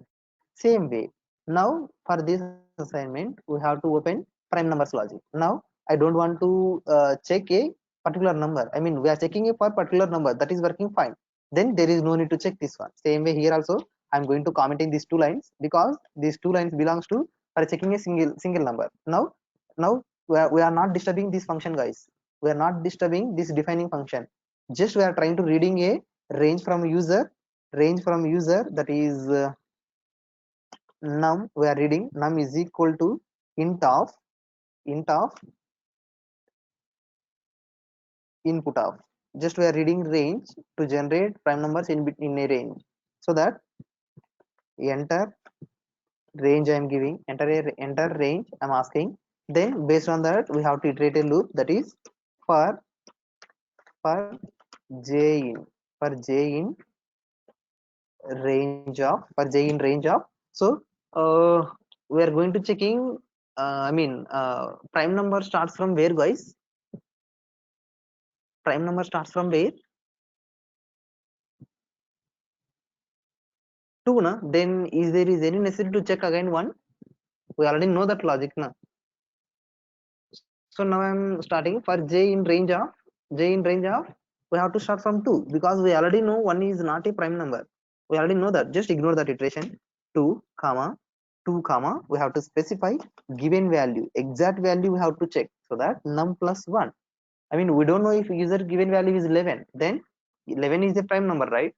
same way. Now for this assignment we have to open prime numbers logic. Now I don't want to check a particular number. I mean we are checking a particular number, that is working fine. Then there is no need to check this one. Same way here also I'm going to commenting these two lines because these two lines belongs to for checking a single number. Now we are not disturbing this function, guys. We are not disturbing this defining function. Just we are trying to reading a range from user that is num. We are reading num is equal to int of input of. Just we are reading range to generate prime numbers in a range, so that enter range I am giving, enter range I'm asking. Then based on that we have to iterate a loop, that is for j in range of. So we are going to checking prime number starts from where, guys? Prime number starts from where? 2 na? Then is there is any necessity to check again 1? We already know that logic na. So now I'm starting for j in range of we have to start from 2 because we already know 1 is not a prime number. We already know that. Just ignore that iteration. 2 comma we have to specify given value, exact value we have to check, so that num plus 1. I mean we don't know if user given value is 11, then 11 is a prime number, right?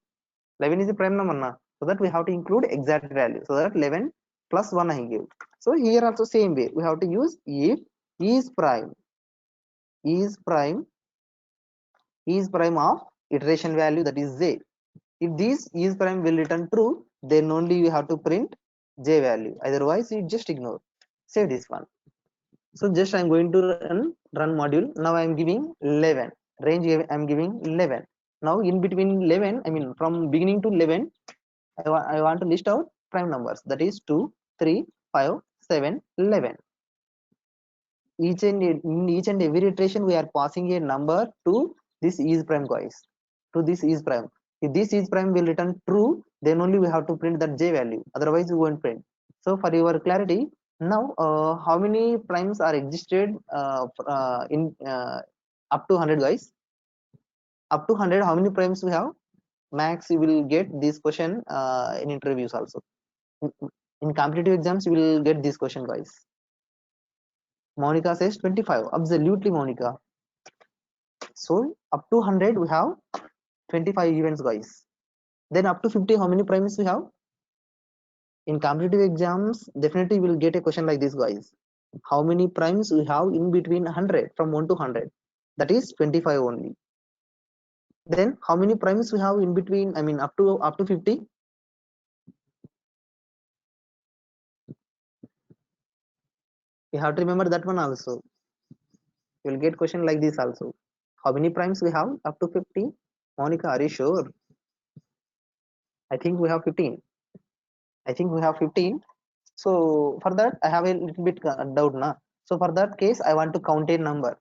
11 is a prime number na, so that we have to include exact value, so that 11 plus 1 I give. So here also same way we have to use if is prime of iteration value, that is z. If this is prime will return true, then only you have to print j value, otherwise you just ignore. Save this one. So just I'm going to run module. Now I'm giving 11 range, I'm giving 11. Now in between 11, I mean from beginning to 11, I want to list out prime numbers, that is 2, 3, 5, 7, 11. In each and every iteration we are passing a number to this is prime, guys, to this is prime. If this is prime will return true, then only we have to print that j value, otherwise we won't print. So for your clarity, now how many primes are existed in up to 100, guys? Up to 100, how many primes we have? Max you will get this question in interviews also. In competitive exams you will get this question, guys. Monica says 25. Absolutely, Monica. So up to 100 we have 25 events, guys. Then up to 50, how many primes we have? In competitive exams, definitely we will get a question like this, guys. How many primes we have in between 100, from 1 to 100? That is 25 only. Then how many primes we have in between, I mean up to 50? You have to remember that one also. You will get question like this also. How many primes we have up to 50? Monica, are you sure? I think we have 15. I think we have 15. So for that I have a little bit doubt now. So for that case I want to count a number.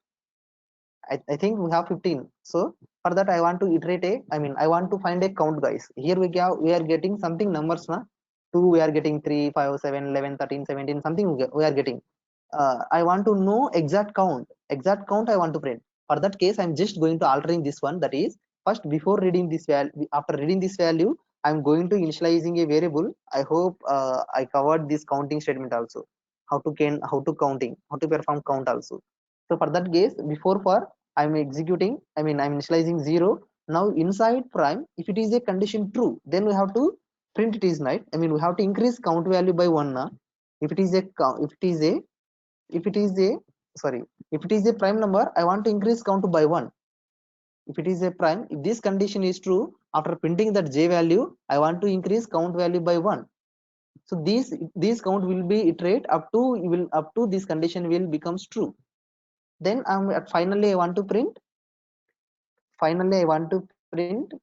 I think we have 15. So for that I want to iterate a, I mean I want to find a count, guys. Here we are getting something numbers now. 2 we are getting, 3, 5, 7, 11, 13, 17, something we are getting. I want to know exact count. Exact count I want to print. For that case I'm just going to altering this one, that is first before reading this value, after reading this value I'm going to initializing a variable. I hope I covered this counting statement also. How to counting, how to perform count also. So for that case, before for I'm executing, I mean I'm initializing 0. Now inside prime, if it is a condition true, then we have to print it is right. I mean we have to increase count value by 1 now. If it is a if it is a if it is a sorry, if it is a prime number, I want to increase count by 1. If it is a prime, if this condition is true, after printing that j value I want to increase count value by 1. So these count will be iterate up to, you will up to this condition will becomes true. Then finally I want to print,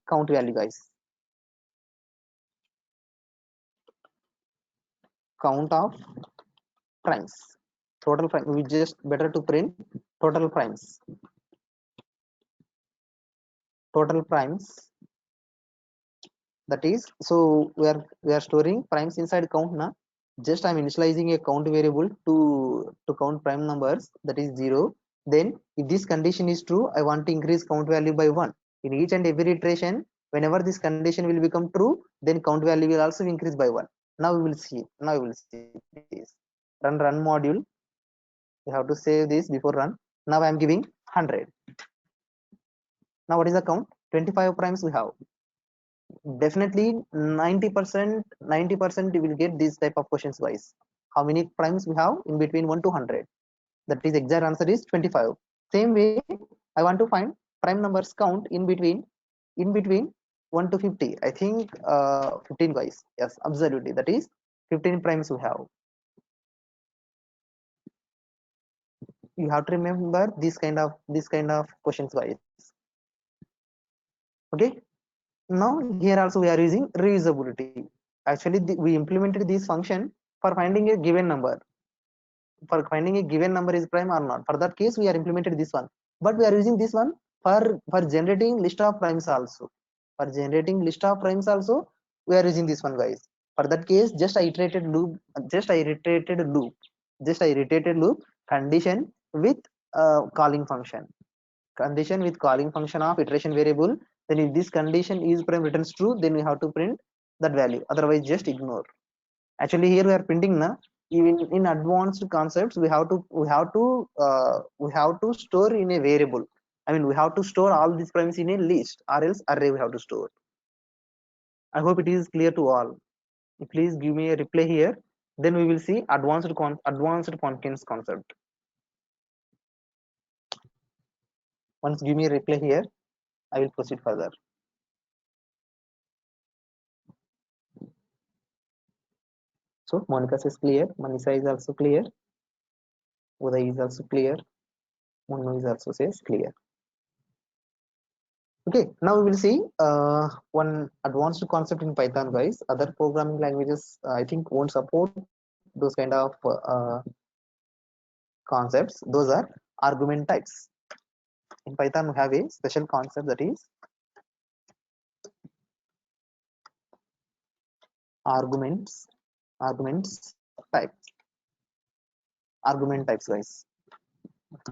count value, guys. Count of primes, total prime, we just better to print total primes. Total primes, that is, so we are storing primes inside count now. Just I'm initializing a count variable to count prime numbers, that is 0. Then if this condition is true, I want to increase count value by 1. In each and every iteration, whenever this condition will become true, then count value will also increase by 1. Now we will see, this run module. We have to save this before run. Now I am giving 100. Now what is the count? 25 primes we have. Definitely 90% you will get this type of questions, guys. How many primes we have in between 1 to 100? That is exact answer is 25. Same way I want to find prime numbers count in between 1 to 50. I think 15, guys. Yes, absolutely, that is 15 primes we have. You have to remember this kind of questions, guys. Okay. Now here also we are using reusability. Actually we implemented this function for finding a given number, is prime or not. For that case we are implemented this one, but we are using this one for generating list of primes also. For generating list of primes also we are using this one, guys. For that case just I iterated loop condition with calling function, of iteration variable. Then if this condition is prime returns true, then we have to print that value, otherwise just ignore. Actually here we are printing now. Even in advanced concepts we have to store in a variable. I mean we have to store all these primes in a list, or else array we have to store. I hope it is clear to all. Please give me a reply here, then we will see advanced functions concept. Once give me a reply here, I will proceed further. So Monica says clear, Manisa is also clear, Uday is also clear, Munnu is also says clear. Okay, now we will see one advanced concept in Python, guys. Other programming languages, I think, won't support those kind of concepts. Those are argument types. In Python, we have a special concept, that is arguments, arguments types, argument types, guys.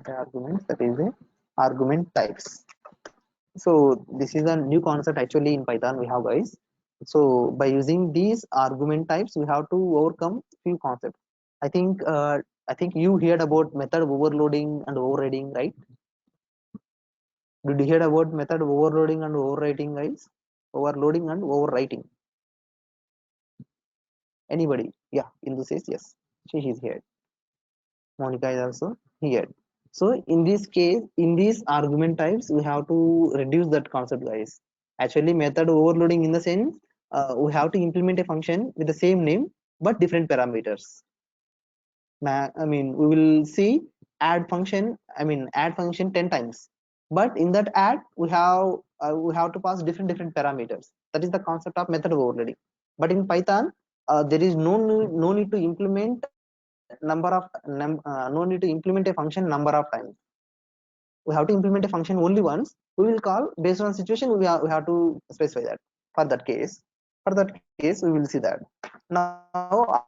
Arguments, that is a argument types. So this is a new concept actually in Python we have, guys. So by using these argument types, we have to overcome few concepts. I think you heard about method overloading and overriding, right? Did you hear about method overloading and overwriting, guys? Overloading and overwriting. Anybody? Yeah, Indu says yes. She is here. Monica is also here. So in this case, in these argument types, we have to reduce that concept, guys. Actually, method overloading in the sense, we have to implement a function with the same name but different parameters. I mean, we will see add function. I mean, add function 10 times, but in that add, we have to pass different parameters. That is the concept of method overloading. But in Python, there is no need to implement no need to implement a function number of times. We have to implement a function only once. We will call based on situation. We have to specify that. For that case, we will see that. Now,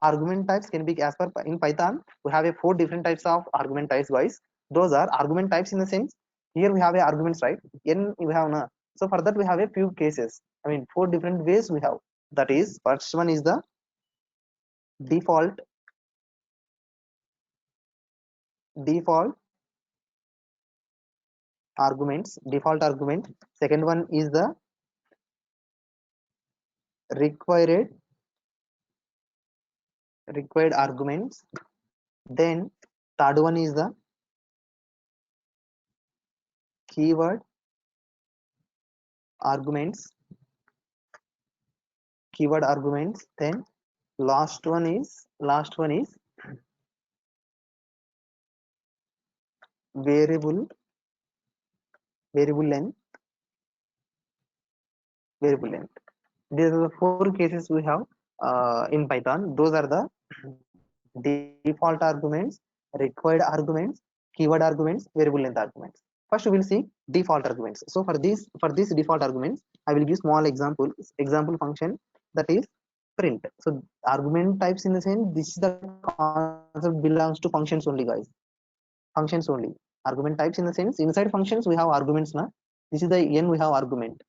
argument types can be, as per in Python, we have a 4 different types of argument types, guys. Those are argument types in the sense. Here we have a arguments, right? N we have na. So for that we have a few cases. I mean, 4 different ways we have. That is, first one is the default arguments, default argument. Second one is the required arguments. Then third one is the keyword arguments. Then last one is variable length. These are the 4 cases we have in Python. Those are the default arguments, required arguments, keyword arguments, variable length arguments. First we will see default arguments. So for these default arguments, I will give small example function, that is print. So argument types in the sense, this is the concept belongs to functions only, guys. Functions only. Argument types in the sense, inside functions we have arguments now. This is the n, we have argument.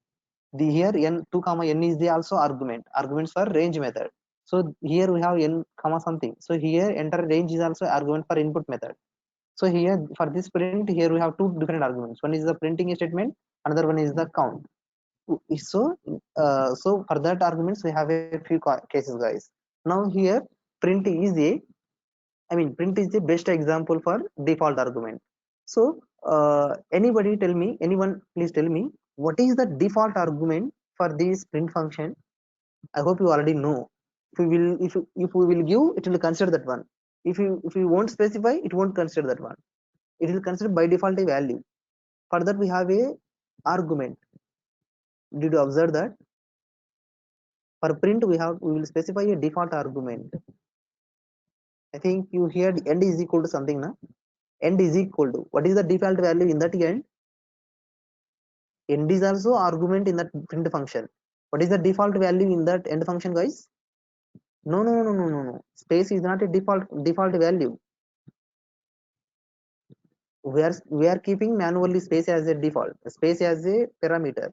The here n 2 comma n is the also arguments for range method. So here we have n comma something. So here enter range is also argument for input method. So here for this print, here we have 2 different arguments. One is the printing statement, another one is the count. So for that arguments we have a few cases, guys. Now here print is the best example for default argument. So anyone please tell me, what is the default argument for this print function? I hope you already know. If we will give, it will consider that one. If you won't specify, it won't consider that one. It will consider by default a value. For that we have a argument. Did you observe that? For print we will specify a default argument. I think you heard end is equal to something, na? End is equal to, what is the default value in that end? End is also argument in that print function. What is the default value in that end function, guys? No. Space is not a default value. We are keeping manually space as a default, space as a parameter.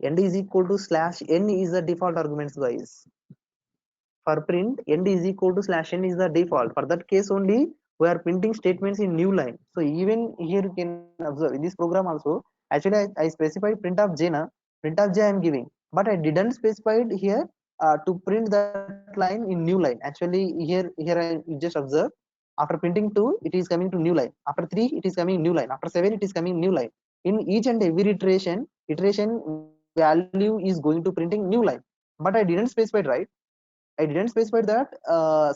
End is equal to slash n is the default arguments, guys. For print, end is equal to slash n is the default. For that case only, we are printing statements in new line. So even here you can observe in this program also, actually I specified print of j na. Print of j I am giving, but I didn't specify it here to print that line in new line. Actually here I just observe, after printing 2 it is coming to new line, after 3 it is coming new line, after 7 it is coming new line. In each and every iteration value is going to printing new line, but I didn't specify it, right? I didn't specify that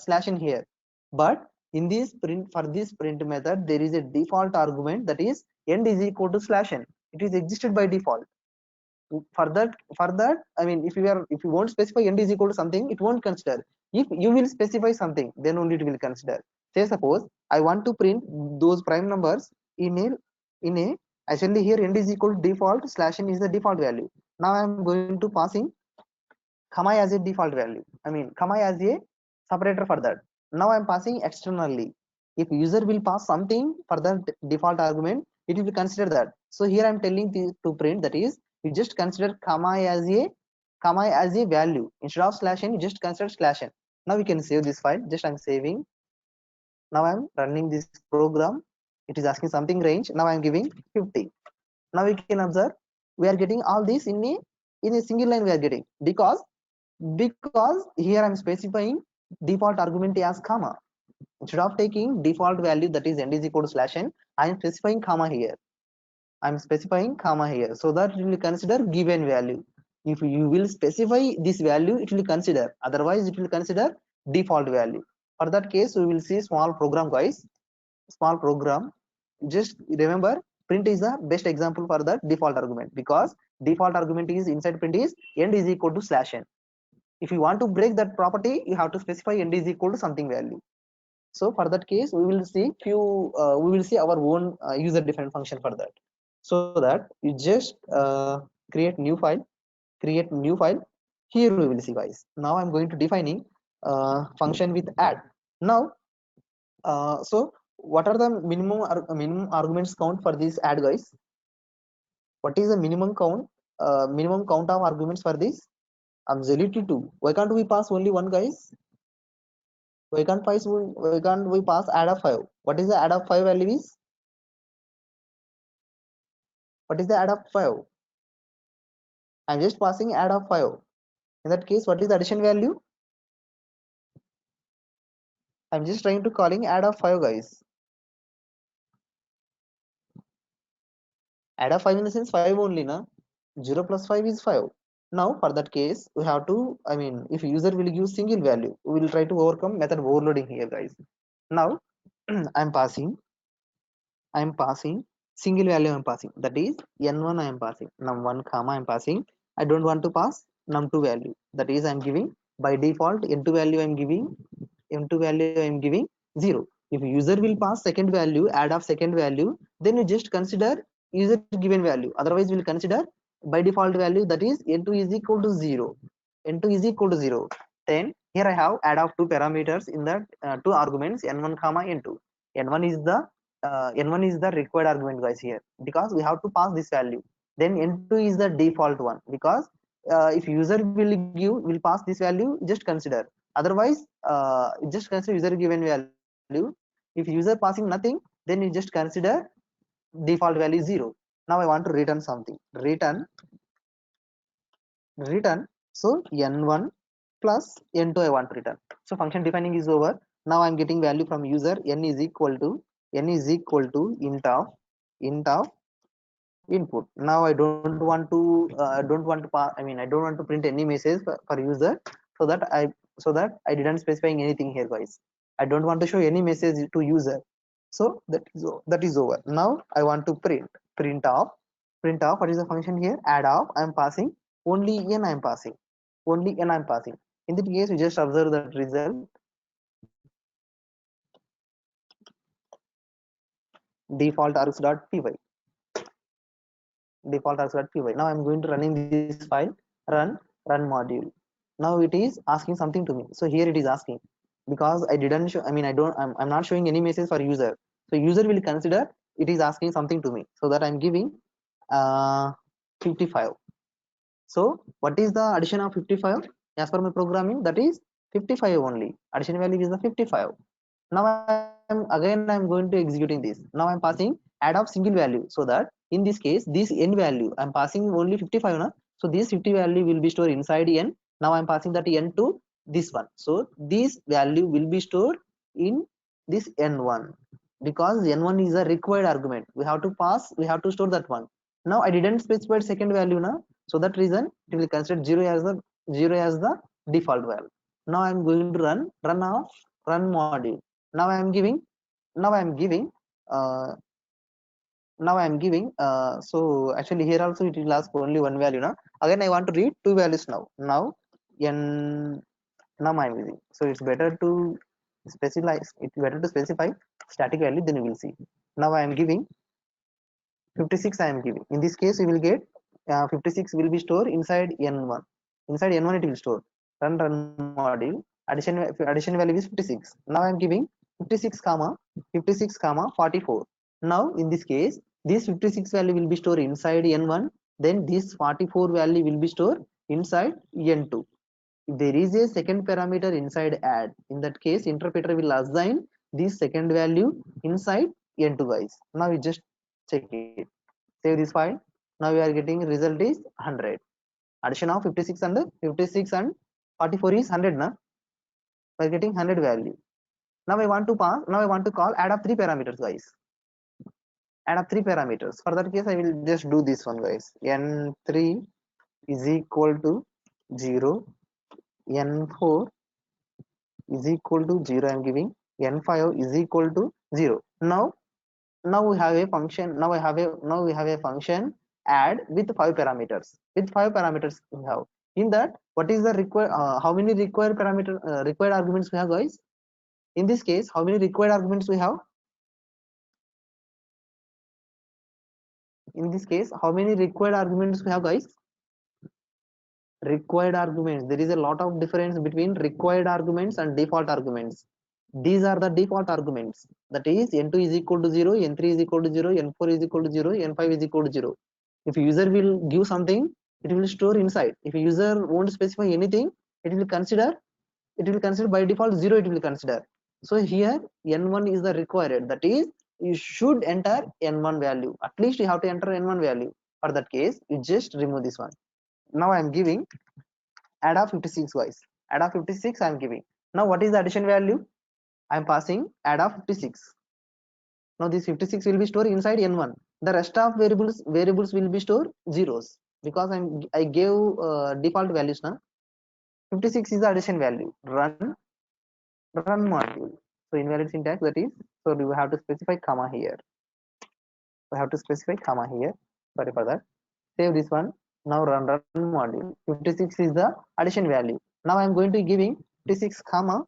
slash in here, but in this print, for this print method there is a default argument, that is end is equal to slash n. It is existed by default. For that I mean, if you won't specify end is equal to something, it won't consider. If you will specify something, then only it will consider. Say suppose I want to print those prime numbers in a actually here end is equal to default, slash n is the default value. Now I am going to passing comma as a default value, I mean comma as a separator for that. Now I'm passing externally. If user will pass something for that default argument, it will consider that. So here I'm telling to print, that is you just consider comma as a value instead of slash n, you just consider slash n. Now we can save this file. Just I'm saving. Now I'm running this program. It is asking something range. Now I'm giving 50. Now we can observe we are getting all this in a single line we are getting, because here I'm specifying default argument as comma. Instead of taking default value, that is end is equal to slash n, I am specifying comma here. I'm specifying comma here, so that it will consider given value. If you will specify this value, it will consider, otherwise it will consider default value. For that case, we will see small program, guys. Small program. Just remember, print is the best example for that default argument, because default argument is inside print is end is equal to slash n. If you want to break that property, you have to specify end is equal to something value. So for that case, we will see our own user defined function for that. So that you just create new file. Here we will see, guys. Now I'm going to defining function with add. Now so what are the minimum arguments count for this add, guys? What is the minimum count of arguments for this? Absolutely 2. Why can't we pass only one, guys? Why can't we pass add of 5? What is the add of 5 value is? What is the add of 5? I'm just passing add of 5. In that case, what is the addition value? I'm just trying to calling add of 5, guys. Add of 5 in the sense 5 only, na? 0 plus 5 is 5. Now for that case, we have to, I mean, if user will use single value, we will try to overcome method overloading here, guys. Now I'm passing single value, I'm passing, that is n1 I am passing, num1 comma I'm passing. I don't want to pass num2 value, that is I'm giving by default n2 value I'm giving 0. If user will pass second value, add of second value, then you just consider user given value, otherwise we'll consider by default value, that is n2 is equal to 0. N2 is equal to 0. Then here I have add of two parameters in that two arguments n1 comma n2. N1 is the required argument, guys, here, because we have to pass this value. Then n2 is the default one, because if user will pass this value, just consider, otherwise just consider user given value. If user passing nothing, then you just consider default value 0. Now I want to return something. Return. So n1 plus n2 I want to return. So function defining is over. Now I'm getting value from user. N is equal to int of input. Now I don't want to I don't want to print any message for user, so that I didn't specifying anything here, guys. I don't want to show any message to user. So that is over. Now I want to print off. What is the function here? Add off. I am passing only n. I am passing only n. I am passing. In that case, you just observe that result. Default args.py. Now I'm going to running this file. Run module. Now it is asking something to me. So here it is asking, because I didn't show, I'm not showing any message for user. So user will consider it is asking something to me, so that I'm giving 55. So what is the addition of 55? As per my programming, that is 55 only. Addition value is the 55. Now I'm going to executing this. Now I'm passing add of single value, so that in this case this n value I'm passing only 55 na? So this 50 value will be stored inside n. Now I'm passing that n to this one, so this value will be stored in this n1, because n1 is a required argument. We have to store that one. Now I didn't specify second value now, so that reason it will consider 0 as the default value. Now I'm going to run module. Now I'm giving now I'm giving uh, so actually here also it will ask only one value now. Again I want to read two values now. N num I'm using. So it's better to specify static value, then you will see. Now I am giving 56. I am giving, in this case we will get 56 will be stored inside n1. Inside n1 it will store. Run module, addition value is 56. Now I am giving 56 comma 44. Now in this case this 56 value will be stored inside n1, then this 44 value will be stored inside n2. If there is a second parameter inside add, in that case interpreter will assign this second value inside n2 guys. Now we just check it, save this file. Now we are getting result is 100. Addition of 56 and 44 is 100 na. We are getting 100 value. Now I want to call add of three parameters guys. Add of three parameters. For that case I will just do this one guys. N3 is equal to 0, n4 is equal to 0. I am giving n5 is equal to 0. Now we have a function. Now we have a function add with 5 parameters. With 5 parameters we have. In that, what is the required? How many required required arguments we have, guys? In this case, how many required arguments we have? In this case, how many required arguments we have, guys? Required arguments. There is a lot of difference between required arguments and default arguments. These are the default arguments. That is n2 is equal to 0, n3 is equal to 0, n4 is equal to 0, n5 is equal to 0. If user will give something, it will store inside. If user won't specify anything, it will consider by default 0 it will consider. So here n1 is the required. That is you should enter n1 value. At least you have to enter n1 value. For that case, you just remove this one. Now I am giving add of 56 guys. Add of 56 I am giving. Now what is the addition value? I am passing add of 56. Now this 56 will be stored inside n1. The rest of variables will be stored zeros because I gave default values now. 56 is the addition value. Run module. So invalid syntax, that is, so we have to specify comma here. We have to specify comma here. Sorry for that. Save this one. Now run module. 56 is the addition value. Now I am going to giving 56 comma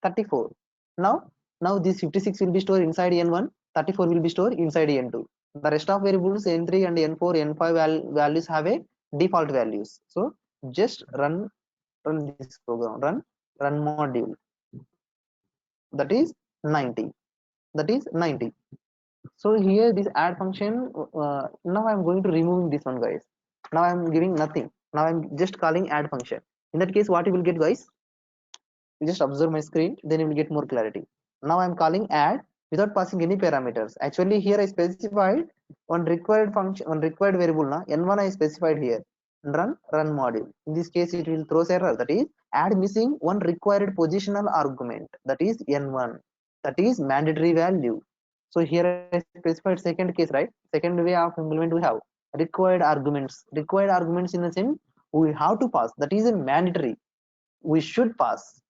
34. Now this 56 will be stored inside n1, 34 will be stored inside n2. The rest of variables n3 and n4 n5 values have a default values. So just run this program, run module. That is 90. So here this add function, now I am going to remove this one guys. Now I am giving nothing. Now I am just calling add function. In that case, what you will get guys? You just observe my screen, then you will get more clarity. Now I am calling add without passing any parameters. Actually here I specified one required function, one required variable na, n1 I specified here. Run module. In this case it will throw error, that is add missing one required positional argument, that is n1, that is mandatory value. So here I specified second case, right? Second way of implement we have required arguments. Required arguments in the sense we have to pass, that is a mandatory, we should pass.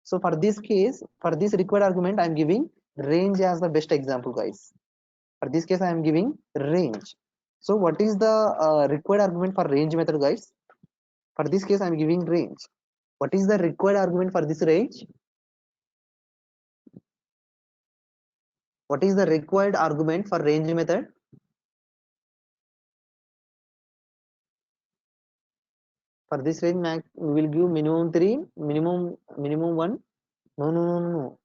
So for this case, for this required argument, I am giving range as the best example, guys. For this case, I am giving range. So what is the required argument for range method, guys? For this case, I am giving range. What is the required argument for this range? What is the required argument for range method? For this range, we will give minimum 3, minimum 1. No.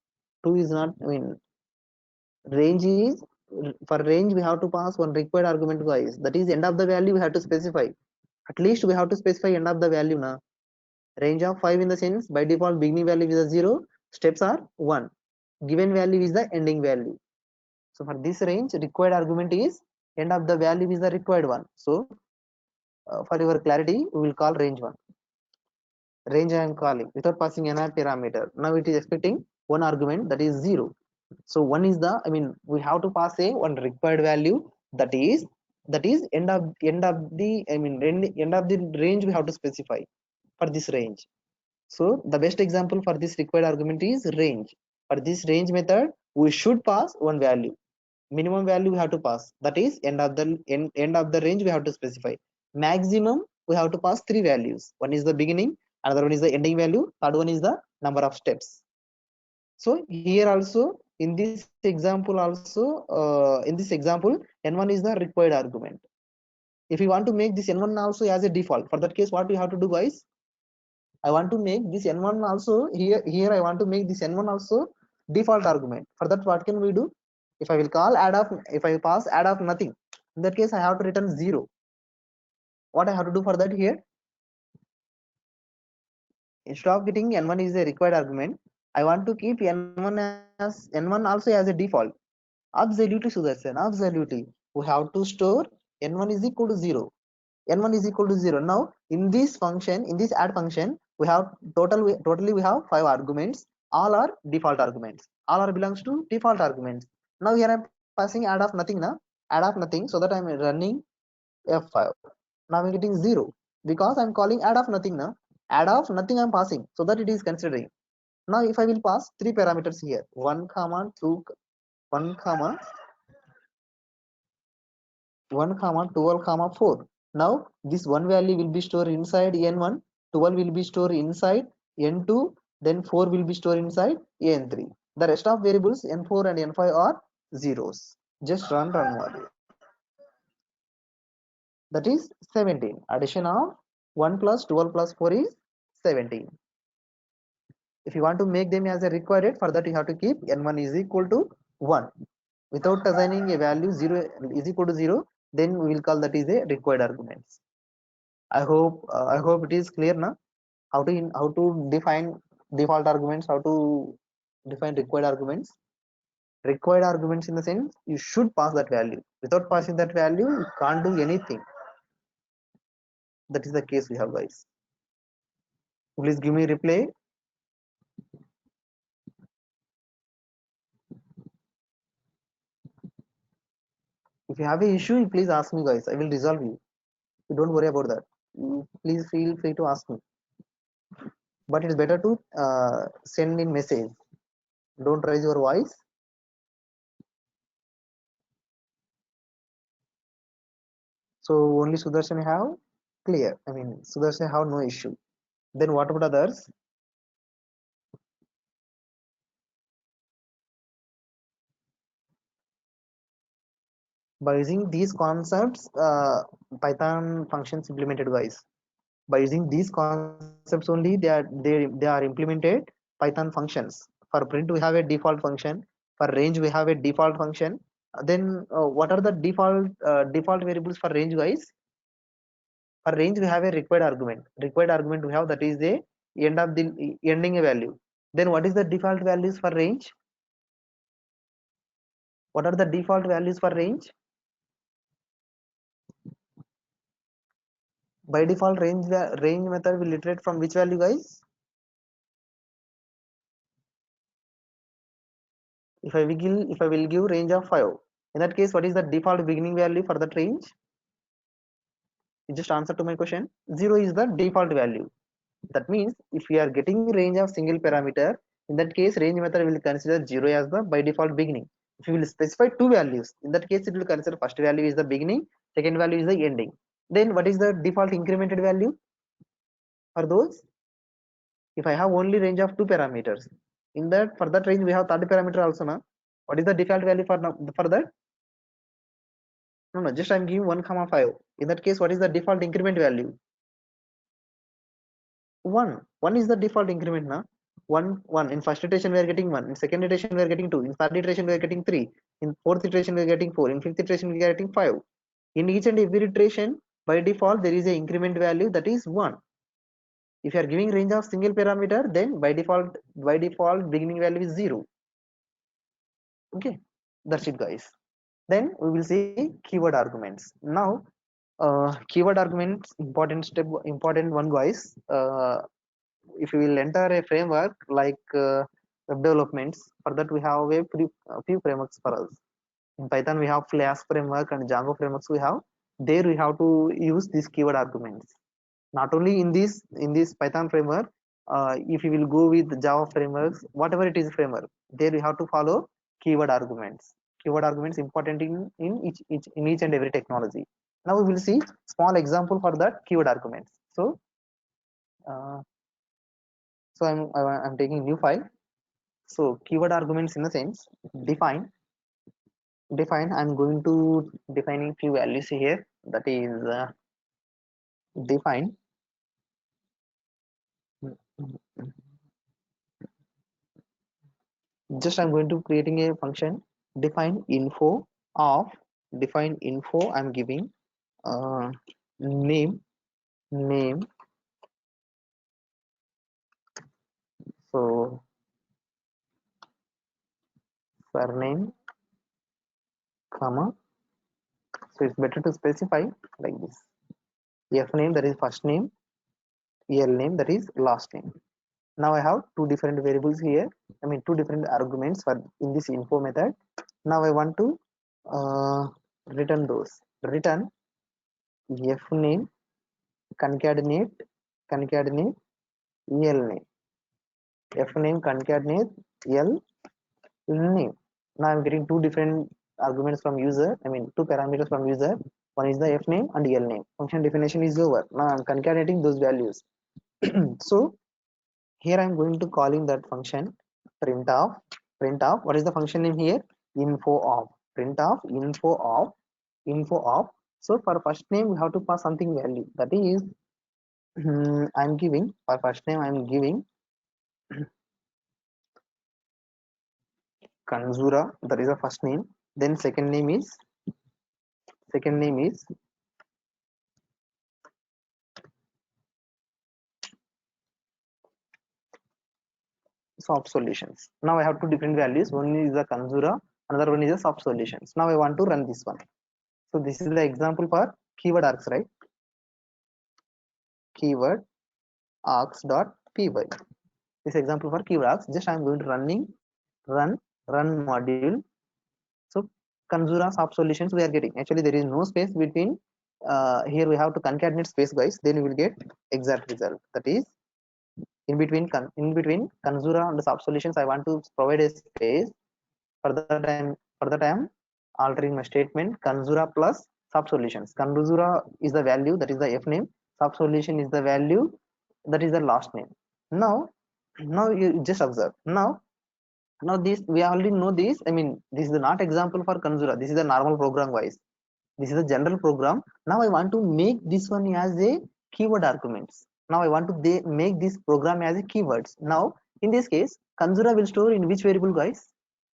2 is not, I mean, range is, for range we have to pass one required argument, guys. That is end of the value we have to specify. At least we have to specify end of the value now. Range of 5 in the sense by default beginning value is a 0, steps are 1. Given value is the ending value. So for this range, required argument is end of the value is the required one. So for your clarity, we will call range 1. Range I am calling without passing any parameter. Now it is expecting one argument, that is 0. So one is the, I mean, we have to pass a one required value, that is end of the, I mean, end of the range we have to specify for this range. So the best example for this required argument is range. For this range method, we should pass one value. Minimum value we have to pass, that is end of the range we have to specify. Maximum we have to pass three values. One is the beginning, another one is the ending value, third one is the number of steps. So here also in this example n1 is the required argument. If you want to make this n1 also as a default, for that case what we have to do, guys, I want to make this n1 also here I want to make this n1 also default argument. For that what can we do? If I will call add of, if I pass add of nothing, in that case I have to return 0. What I have to do for that here, instead of getting n1 is a required argument, I want to keep n1 also as a default. Absolutely, Sudarshan, absolutely. We have to store n1 is equal to 0. N1 is equal to 0. Now in this function, in this add function, we have totally we have 5 arguments. All are default arguments. All are belongs to default arguments. Now here I'm passing add of nothing now. Add of nothing, so that I'm running F5. Now I'm getting 0 because I'm calling add of nothing now. Add of nothing I'm passing, so that it is considering. Now if I will pass 3 parameters here, 1 comma 2, 1 comma 1 comma 12 comma 4. Now this one value will be stored inside n1, 12 will be stored inside n2, then 4 will be stored inside n3. The rest of variables n4 and n5 are zeros. Just run value. That is 17. Addition of 1 plus 12 plus 4 is 17. If you want to make them as a required, for that you have to keep n1 is equal to 1. Without assigning a value 0 is equal to 0, then we will call that is a required arguments. I hope it is clear now how to define default arguments, how to define required arguments. Required arguments in the sense you should pass that value. Without passing that value, you can't do anything. That is the case we have, guys. Please give me reply. If you have an issue, please ask me, guys. I will resolve you. Don't worry about that. Please feel free to ask me. But it's better to send in message. Don't raise your voice. So only Sudarshan have clear. I mean, Sudarshan have no issue. Then what about others? By using these concepts, Python functions implemented, guys. By using these concepts only, they are implemented Python functions. For print, we have a default function. For range, we have a default function. Then what are the default variables for range, guys? For range, we have a required argument. Required argument we have, that is the ending value. Then what is the default values for range? What are the default values for range? By default, range method will iterate from which value, guys? If I will give range of 5, in that case what is the default beginning value for that range? You just answer to my question. 0 is the default value. That means if we are getting range of single parameter, in that case range method will consider 0 as the by default beginning. If you will specify two values, in that case it will consider first value is the beginning, second value is the ending. Then what is the default incremented value for those? If I have only range of 2 parameters, in that for that range we have third parameter also now. What is the default value for that? No, just I'm giving 1 comma 5. In that case, what is the default increment value? 1. 1 is the default increment now. 1. In first iteration we are getting 1. In second iteration we are getting 2. In third iteration we are getting 3. In fourth iteration we are getting 4. In fifth iteration we are getting 5. In each and every iteration, by default there is a increment value, that is 1. If you are giving range of single parameter, then by default beginning value is 0. Okay, that's it, guys. Then we will see keyword arguments. Now keyword arguments, important one, guys. If you will enter a framework like web developments, for that we have a few frameworks for us. In Python we have Flask framework and Django frameworks we have. There we have to use these keyword arguments. Not only in this Python framework, if you will go with Java frameworks, whatever it is framework, there you have to follow keyword arguments. Keyword arguments important in each and every technology. Now we will see small example for that keyword arguments. So uh, I'm taking new file. So keyword arguments in the sense define. I'm going to defining few values here. That is define. Just I'm going to creating a function define info of I'm giving name so surname comma, so it's better to specify like this. F name, that is first name, L name, that is last name. Now I have two different variables here, I mean two different arguments for in this info method. Now I want to return those. Return F name concatenate L name. F name concatenate L name. Now I'm getting two different arguments from user, I mean two parameters from user. One is the F name and L name. Function definition is over. Now I'm concatenating those values. So here I'm going to calling that function print of. What is the function name here? Info of. Print of info of. So for first name we have to pass something value, that is I'm giving for first name I'm giving Kanzura, that is the first name. Then second name is soft solutions. Now I have two different values. One is the Kanzura, another one is the soft solutions. Now I want to run this one. So this is the example for keyword args, right? Keyword args.py. This example for keyword args. Just I am going to run module. So Kanzura soft solutions we are getting. Actually there is no space between. Here we have to concatenate space, guys. Then you will get exact result. That is in between Kanzura and the soft solutions. I want to provide a space. For that I am altering my statement Kanzura plus soft solutions. Kanzura is the value, that is the F name. Soft solution is the value, that is the last name. Now you just observe. Now this we already know this. I mean this is not example for Kanzura. This is a normal program wise. This is a general program. Now I want to make this one as a keyword arguments. Now I want to make this program as a keywords. Now in this case Kanzura will store in which variable, guys?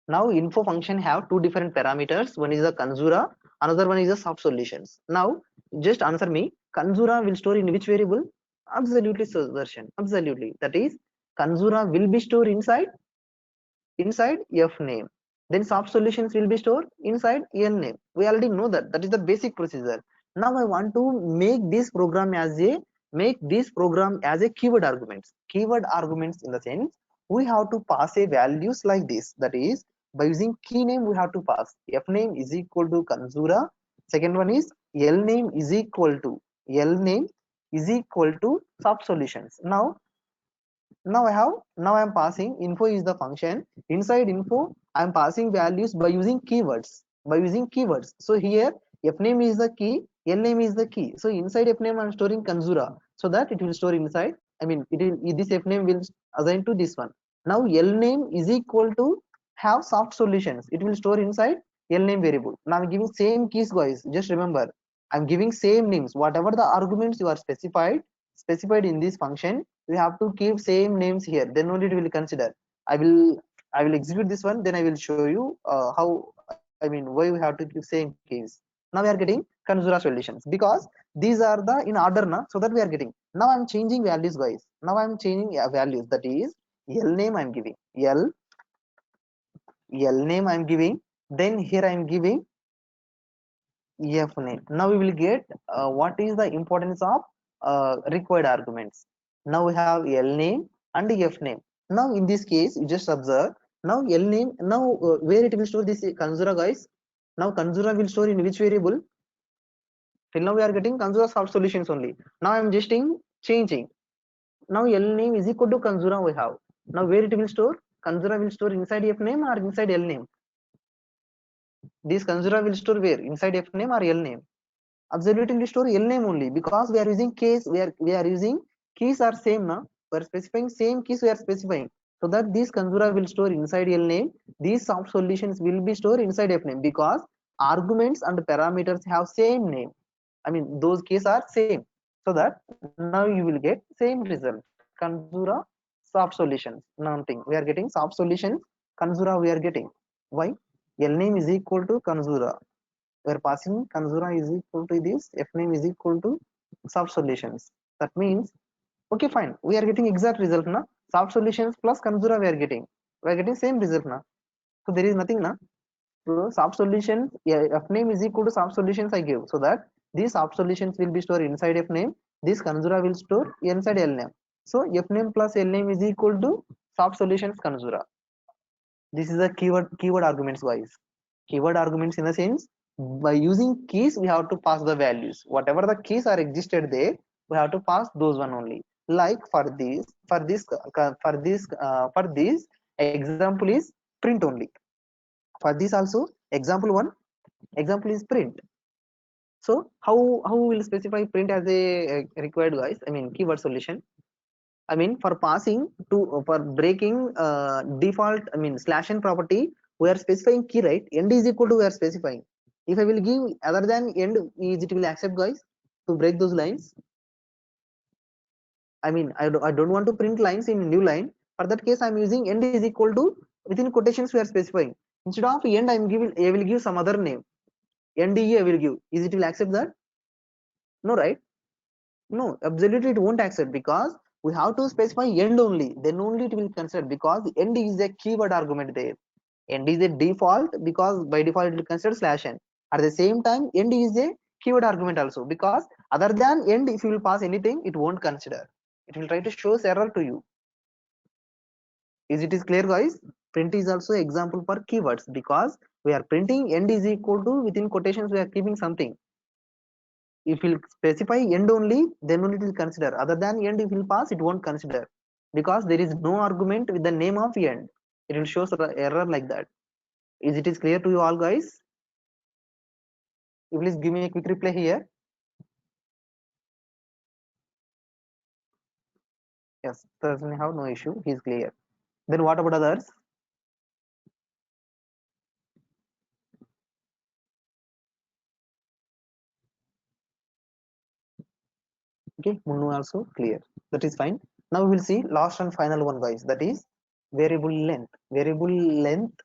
Now info function have two different parameters. One is the Kanzura, another one is the soft solutions. Now just answer me. Kanzura will store in which variable? Absolutely, version. Absolutely. That is Kanzura will be stored inside F name. Then soft solutions will be stored inside L name. We already know that. That is the basic procedure. Now I want to make this program as a keyword arguments. Keyword arguments in the sense we have to pass a values like this. That is by using key name we have to pass F name is equal to Kanzura. Second one is L name is equal to soft solutions. Now I am passing info is the function. Inside info I am passing values by using keywords. So here F name is the key, L name is the key. So inside F name I am storing Kanzura, so that it will store inside. I mean this F name will assign to this one. Now L name is equal to have soft solutions. It will store inside L name variable. Now I'm giving same keys, guys. Just remember I'm giving same names. Whatever the arguments you are specified in this function, we have to keep same names here. Then only it will consider. I will execute this one. Then I will show you how. I mean why we have to keep same keys. Now we are getting Kanzura solutions because these are the in order now. So that we are getting. Now I'm changing values, guys. Now I'm changing values. That is L name I'm giving L name I'm giving. Then here I'm giving F name. Now we will get what is the importance of required arguments. Now we have L name and F name. Now in this case you just observe. Now L name, now where it will store this Kanzura, guys? Now Kanzura will store in which variable? Till now we are getting Kanzura soft solutions only. Now I am just changing. now L name is equal to Kanzura we have. Now where it will store? Kanzura will store inside F name or inside L name? This Kanzura will store where? Inside F name or L name? Absolutely store L name only, because we are using case, we are using keys are same now. We are specifying same keys we are specifying. So that this Kanzura will store inside L name, these soft solutions will be stored inside F name, because arguments and parameters have same name. I mean those keys are same. So that now you will get same result. Kanzura soft solutions, nothing. We are getting soft solutions. Kanzura we are getting. Why? L name is equal to Kanzura. We are passing Kanzura is equal to this, F name is equal to soft solutions. That means, okay, fine. We are getting exact result now. Soft solutions plus Kanzura we are getting. We are getting same result now. So there is nothing now. So soft solutions, yeah, F name is equal to soft solutions I give. So that these soft solutions will be stored inside F name. This Kanzura will store inside L name. So F name plus L name is equal to soft solutions Kanzura. This is a keyword arguments wise. Keyword arguments in the sense, by using keys we have to pass the values. Whatever the keys are existed there, we have to pass those one only. Like for this example is print only. For this also example one, example is print. So how we will specify print as a required guys? I mean keyword solution. I mean for passing to for breaking default, I mean /n property, we are specifying key, right? End is equal to we are specifying. If I will give other than end, is it will accept guys to break those lines? I mean I don't want to print lines in new line. For that case I'm using end is equal to, within quotations we are specifying. Instead of end I will give some other name. NDE I will give. Is it will accept that? No, right? No, absolutely it won't accept, because we have to specify end only, then only it will consider, because end is a keyword argument there. End is a default, because by default it will consider /n. At the same time end is a keyword argument also, because other than end if you will pass anything it won't consider. It will try to show error to you. Is it is clear guys? Print is also example for keywords, because we are printing end is equal to, within quotations we are keeping something. If you specify end only, then only it will consider. Other than end if you pass, it won't consider, because there is no argument with the name of end. It will show the error like that. Is it is clear to you all guys? You please give me a quick reply here. Yes, certainly have no issue. He is clear. Then what about others? Okay, Munnu also clear. That is fine. Now we will see last and final one guys, that is variable length. Variable length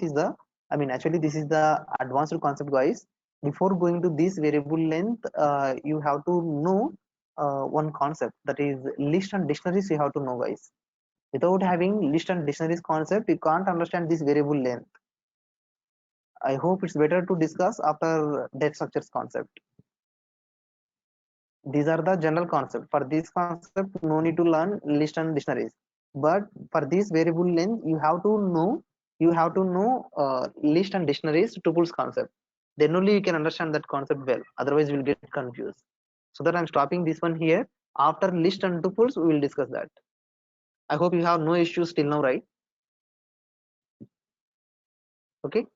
is the, I mean actually this is the advanced concept guys. Before going to this variable length, you have to know one concept, that is list and dictionaries you have to know guys. Without having list and dictionaries concept, you can't understand this variable length. I hope it's better to discuss after data structures concept. These are the general concept. For this concept no need to learn list and dictionaries, but for this variable length you have to know list and dictionaries tuples concept. Then only you can understand that concept well, otherwise you will get confused. So that I'm stopping this one here. After list and tuples we will discuss that. I hope you have no issues till now, right? Okay,